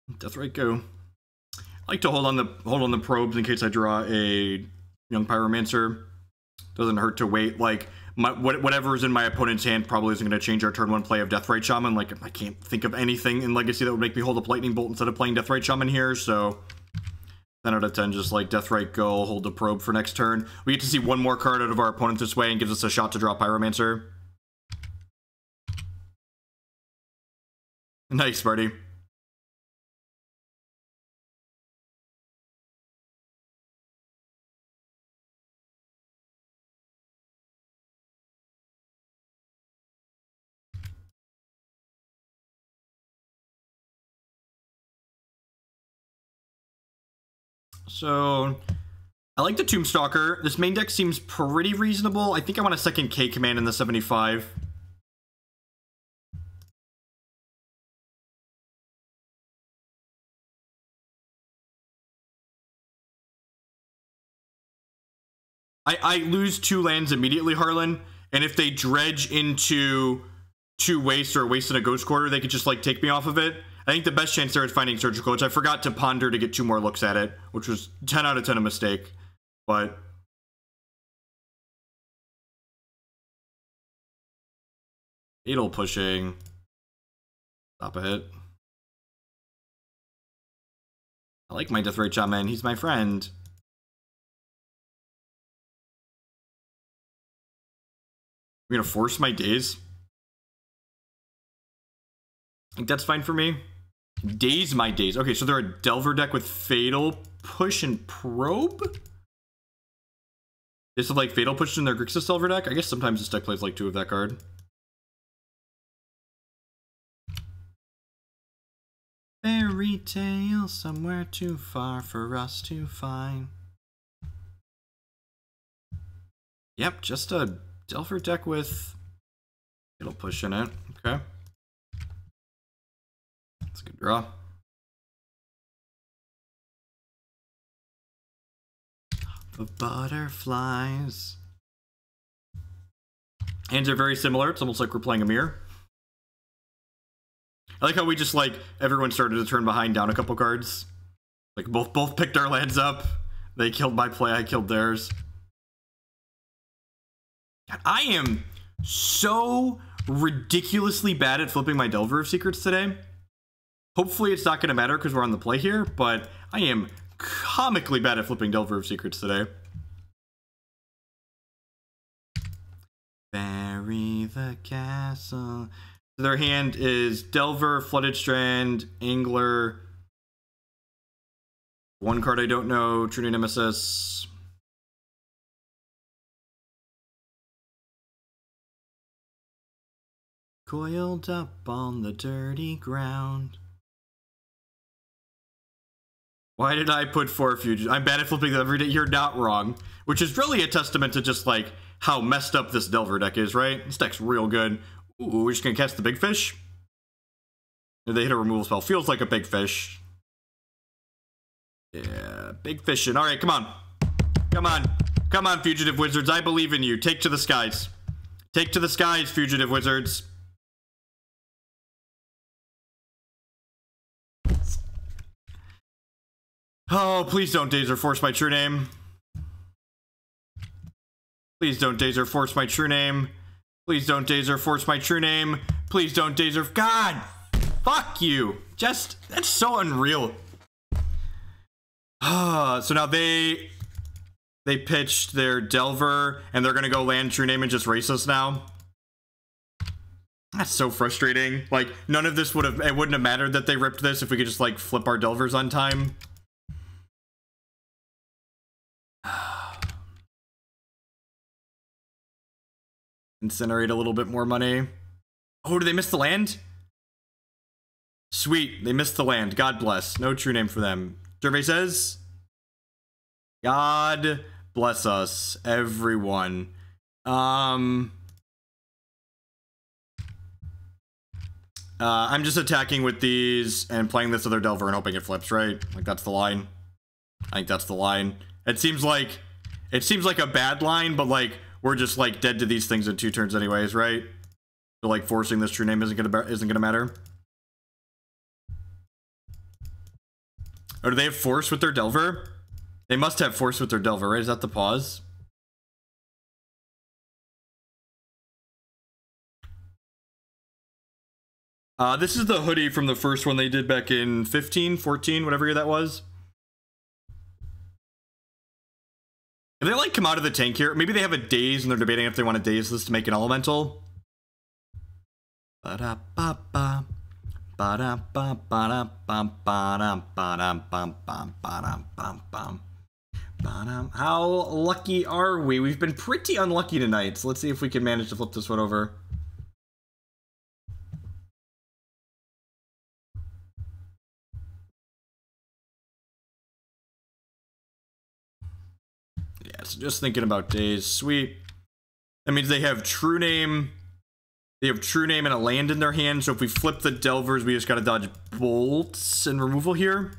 Speaker 1: Deathrite go. I like to hold on the probes in case I draw a Young Pyromancer. Doesn't hurt to wait. Like, whatever's in my opponent's hand probably isn't going to change our turn 1 play of Deathrite Shaman. Like, I can't think of anything in Legacy that would make me hold up Lightning Bolt instead of playing Deathrite Shaman here, so 10 out of 10 just like Deathrite go, hold the probe for next turn. We get to see one more card out of our opponent this way and gives us a shot to draw Pyromancer. Nice, Marty. So, I like the Tombstalker. This main deck seems pretty reasonable. I think I want a second K command in the 75. I lose 2 lands immediately, Harlan, and if they dredge into 2 waste or a waste in a ghost quarter, they could just like take me off of it. I think the best chance there is finding surgical, which I forgot to ponder to get 2 more looks at it, which was 10 out of 10 a mistake, but fatal pushing. Stop it. I like my Deathrite Shaman. He's my friend. I'm gonna force my Daze. I think that's fine for me. Daze my Daze. Okay, so they're a Delver deck with Fatal Push and Probe? They still have like Fatal Push in their Grixis Delver deck? I guess sometimes this deck plays like 2 of that card. Fairy tale somewhere too far for us to find. Yep, just a Delver deck with Fatal Push in it. Okay. That's a good draw. The butterflies. Hands are very similar. It's almost like we're playing a mirror. I like how we just like everyone started to turn behind down a couple cards. Like both picked our lands up. They killed my play, I killed theirs. God, I am so ridiculously bad at flipping my Delver of Secrets today. Hopefully it's not going to matter because we're on the play here, but I am comically bad at flipping Delver of Secrets today. Bury the castle Their hand is Delver, Flooded Strand, Angler. One card I don't know, True-Name Nemesis. Coiled up on the dirty ground. Why did I put 4 Fugitive? I'm bad at flipping them every day. You're not wrong. Which is really a testament to just, like, how messed up this Delver deck is, right? This deck's real good. Ooh, we're just gonna cast the big fish? If they hit a removal spell. Feels like a big fish. Yeah, big fishing. Alright, come on. Come on. Come on, Fugitive Wizards. I believe in you. Take to the skies. Take to the skies, Fugitive Wizards. Oh, please don't Daze or force my true name. Please don't Daze or force my true name. Please don't Daze or force my true name. Please don't Daze or... God! Fuck you! Just... That's so unreal. So now they pitched their Delver, and they're gonna go land true name and just race us now. That's so frustrating. Like, none of this would have... It wouldn't have mattered that they ripped this if we could just, like, flip our Delvers on time. Incinerate a little bit more money. Oh, did they miss the land? Sweet, they missed the land. God bless. No true name for them. Survey says, God bless us, everyone. I'm just attacking with these and playing this other Delver and hoping it flips, right? Like, that's the line. I think that's the line. It seems like a bad line, but, like, we're just, like, dead to these things in 2 turns anyways, right? So, like, forcing this true name isn't gonna matter. Oh, do they have force with their Delver? They must have force with their Delver, right? Is that the pause? This is the hoodie from the first one they did back in 15, 14, whatever year that was. If they, like, come out of the tank here, maybe they have a Daze and they're debating if they want to Daze this to make an elemental. Ba-da-ba-ba. How lucky are we? We've been pretty unlucky tonight, so let's see if we can manage to flip this one over. Yeah, so just thinking about Daze. Sweet. That means they have True Name. They have True Name and a land in their hand, so if we flip the Delvers, we just gotta dodge bolts and removal here.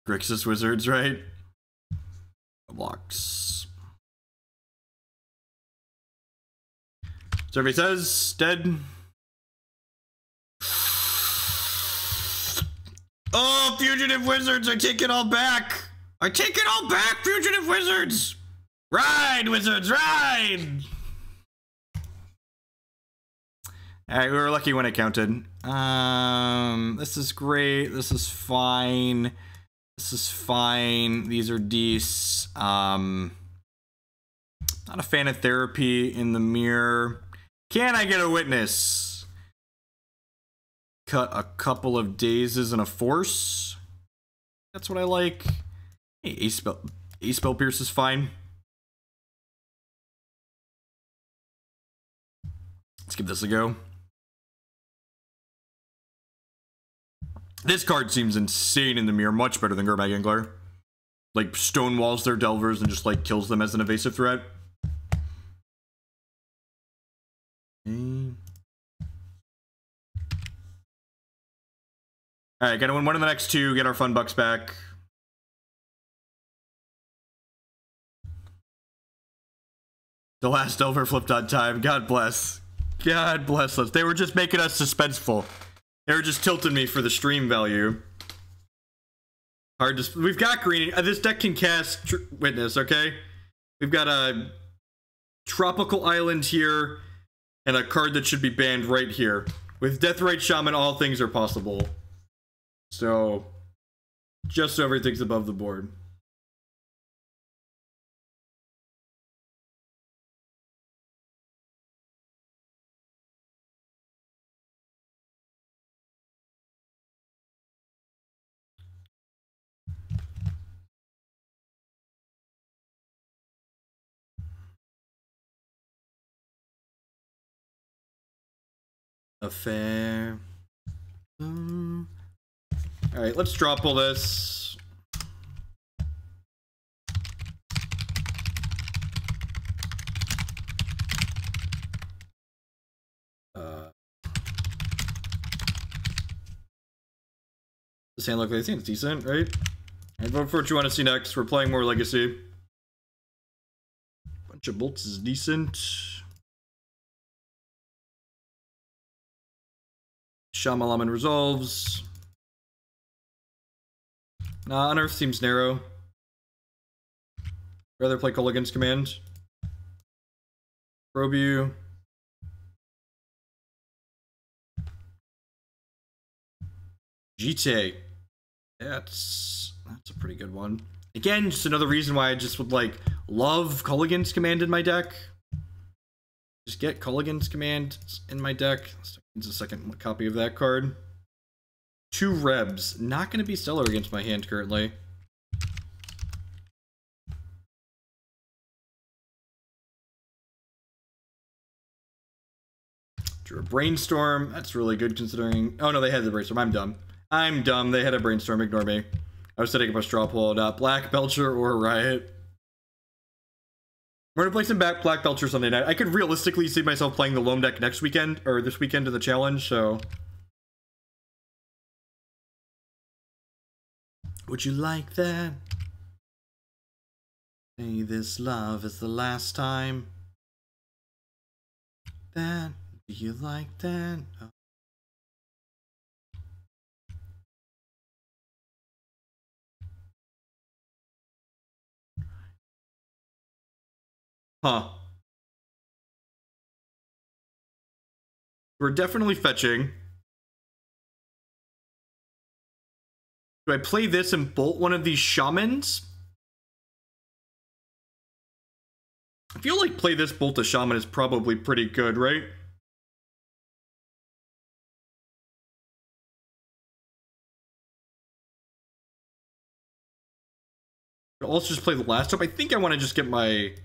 Speaker 1: Grixis Wizards, right? Blocks. Survey says, dead. Oh, Fugitive Wizards, I take it all back. I take it all back, Fugitive Wizards. Ride, Wizards, ride. All right, we were lucky when it counted. This is great. This is fine. This is fine. These are decent. Not a fan of therapy in the mirror. Can I get a witness? Cut a couple of Dazes and a force. That's what I like. Hey, Ace Spell Pierce is fine. Let's give this a go. This card seems insane in the mirror, much better than Gurmag Angler. Like, stonewalls their Delvers and just, like, kills them as an evasive threat. Alright, gotta win one of the next 2, get our fun bucks back. The last Delver flipped on time. God bless. God bless us. They were just making us suspenseful. They were just tilting me for the stream value. Hard to... We've got green. This deck can cast Witness, okay? We've got a Tropical Island here and a card that should be banned right here. With Deathrite Shaman, all things are possible. So, just so everything's above the board. affair. Alright, let's drop all this. This hand look like it's decent, right? Alright, vote for what you want to see next. We're playing more Legacy. Bunch of bolts is decent. Shaman resolves. Nah, Unearth seems narrow. Rather play Culligan's Command. Probe you. Jitte. That's a pretty good one. Again, just another reason why I just would like love Culligan's Command in my deck. Just get Culligan's Command in my deck. It's a second copy of that card. 2 Rebs. Not going to be stellar against my hand currently. Drew a Brainstorm. That's really good considering... Oh no, they had the Brainstorm. I'm dumb. I'm dumb. They had a Brainstorm. Ignore me. I was setting up a straw poll. Black Belcher or Riot. We're gonna play some Black Belcher Sunday night. I could realistically see myself playing the Loam deck next weekend, or this weekend in the challenge, so... Would you like that? Say this love is the last time. That, do you like that? Oh. Huh. We're definitely fetching. Do I play this and bolt one of these shamans? I feel like play this, bolt a shaman is probably pretty good, right? I'll also just play the last up. I think I want to just get my...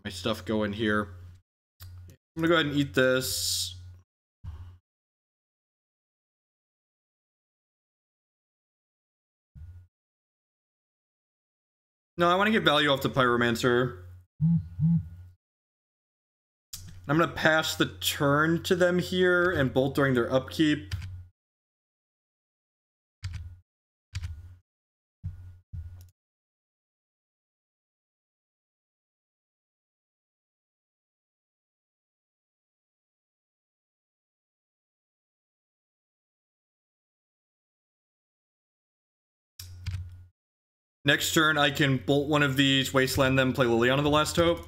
Speaker 1: my stuff going here. I'm gonna go ahead and eat this. No, I want to get value off the Pyromancer. I'm gonna pass the turn to them here and bolt during their upkeep. Next turn, I can bolt one of these, Wasteland them, play Liliana the Last Hope.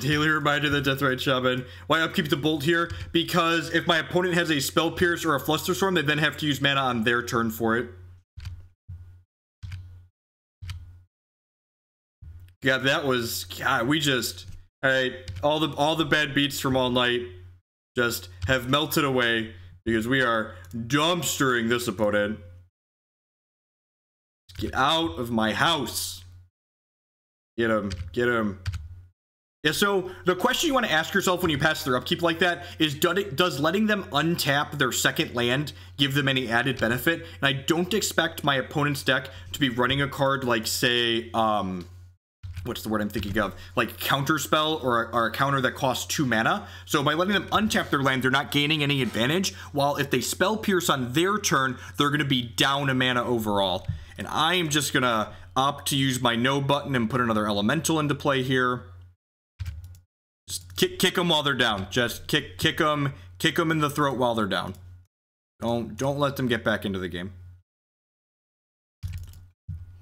Speaker 1: Daily reminder of the Deathrite Shaman. Why upkeep the bolt here? Because if my opponent has a Spell Pierce or a Flusterstorm, they then have to use mana on their turn for it. Yeah, that was... God, we just... Alright, all the bad beats from all night just have melted away because we are dumpstering this opponent. Get out of my house. Get him. Get him. Yeah, so the question you want to ask yourself when you pass their upkeep like that is, does letting them untap their second land give them any added benefit? And I don't expect my opponent's deck to be running a card like, say, what's the word I'm thinking of? Like Counterspell or a counter that costs 2 mana. So by letting them untap their land, they're not gaining any advantage. While if they Spell Pierce on their turn, they're going to be down a mana overall. And I am just going to opt to use my no button and put another elemental into play here. Just kick them while they're down. Just kick them in the throat while they're down. Don't let them get back into the game.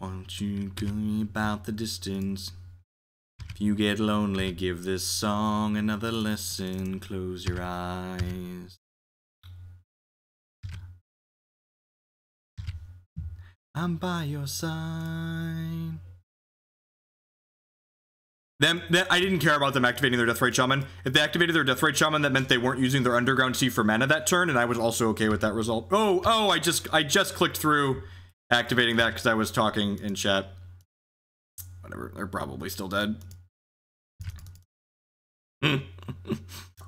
Speaker 1: Won't you go about the distance? If you get lonely, give this song another listen. Close your eyes. I'm by your side. I didn't care about them activating their Deathrite Shaman. If they activated their Deathrite Shaman, that meant they weren't using their Underground Sea for mana that turn, and I was also okay with that result. Oh, I just clicked through activating that because I was talking in chat. Whatever, they're probably still dead.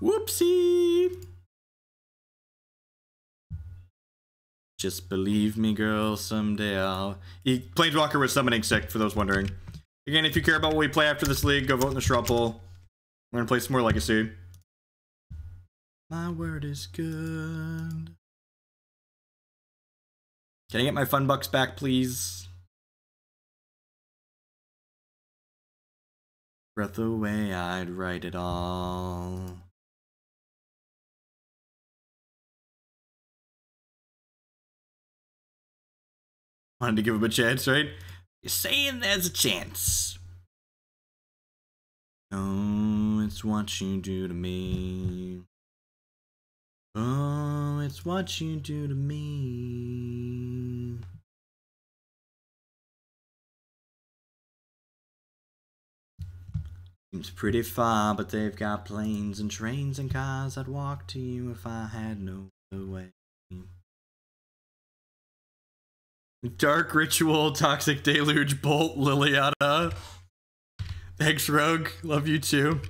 Speaker 1: Whoopsie! Just believe me, girl, someday I'll... Planeswalker was summoning sick, for those wondering. Again, if you care about what we play after this league, go vote in the straw poll. We're gonna play some more Legacy. My word is good. Can I get my fun bucks back, please? Breath away, I'd write it all. Wanted to give him a chance, right? You're saying there's a chance. Oh, it's what you do to me. Oh, it's what you do to me. Seems pretty far, but they've got planes and trains and cars. I'd walk to you if I had no other way. Dark Ritual, Toxic Deluge, Bolt, Liliana. Thanks, Rogue. Love you too.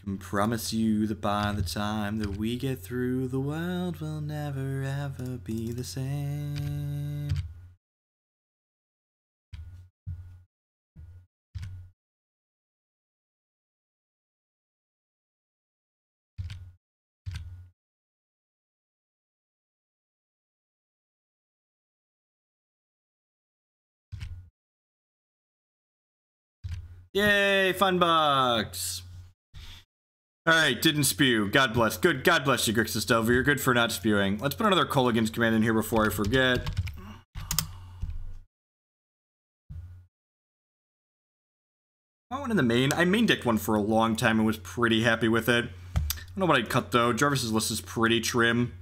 Speaker 1: Can promise you that by the time that we get through, the world will never ever be the same. Yay, fun bucks. Alright, didn't spew. God bless. Good. God bless you, Grixis Delver. You're good for not spewing. Let's put another Kolaghan's command in here before I forget. I went in the main. I main decked one for a long time and was pretty happy with it. I don't know what I'd cut though. Jarvis's list is pretty trim.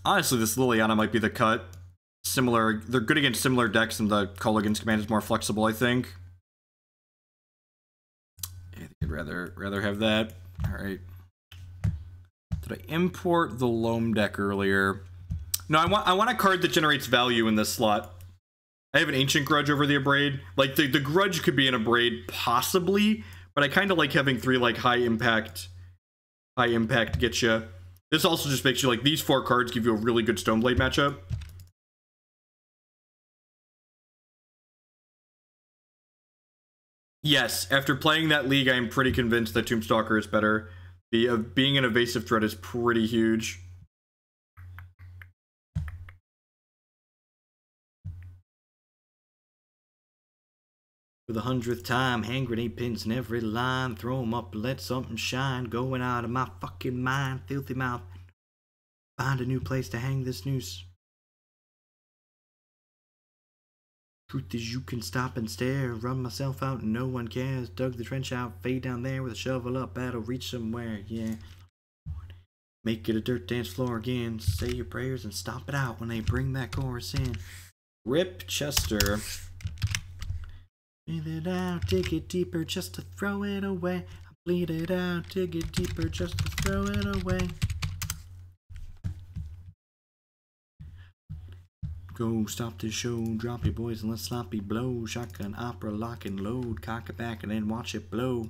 Speaker 1: Honestly, this Liliana might be the cut. Similar, they're good against similar decks, and the Kolaghan's command is more flexible, I think. I think I'd rather have that. Alright. Did I import the Loam deck earlier? No, I want a card that generates value in this slot. I have an Ancient Grudge over the Abrade. Like, the Grudge could be an Abrade, possibly, but I kind of like having 3, like, high impact get ya. This also just makes you, like, these 4 cards give you a really good Stoneblade matchup. Yes, after playing that league, I am pretty convinced that Tombstalker is better. Being an evasive threat is pretty huge. For the 100th time, hand grenade pins in every line. Throw them up, let something shine. Going out of my fucking mind, filthy mouth. Find a new place to hang this noose. Truth is, you can stop and stare. Run myself out and no one cares. Dug the trench out, fade down there with a shovel up. That'll reach somewhere, yeah. Make it a dirt dance floor again. Say your prayers and stomp it out when they bring that chorus in. Rip Chester. Breathe it out, dig it deeper just to throw it away. I bleed it out, dig it deeper just to throw it away. Go stop this show, drop your boys and let sloppy blow. Shotgun opera, lock and load, cock it back and then watch it blow.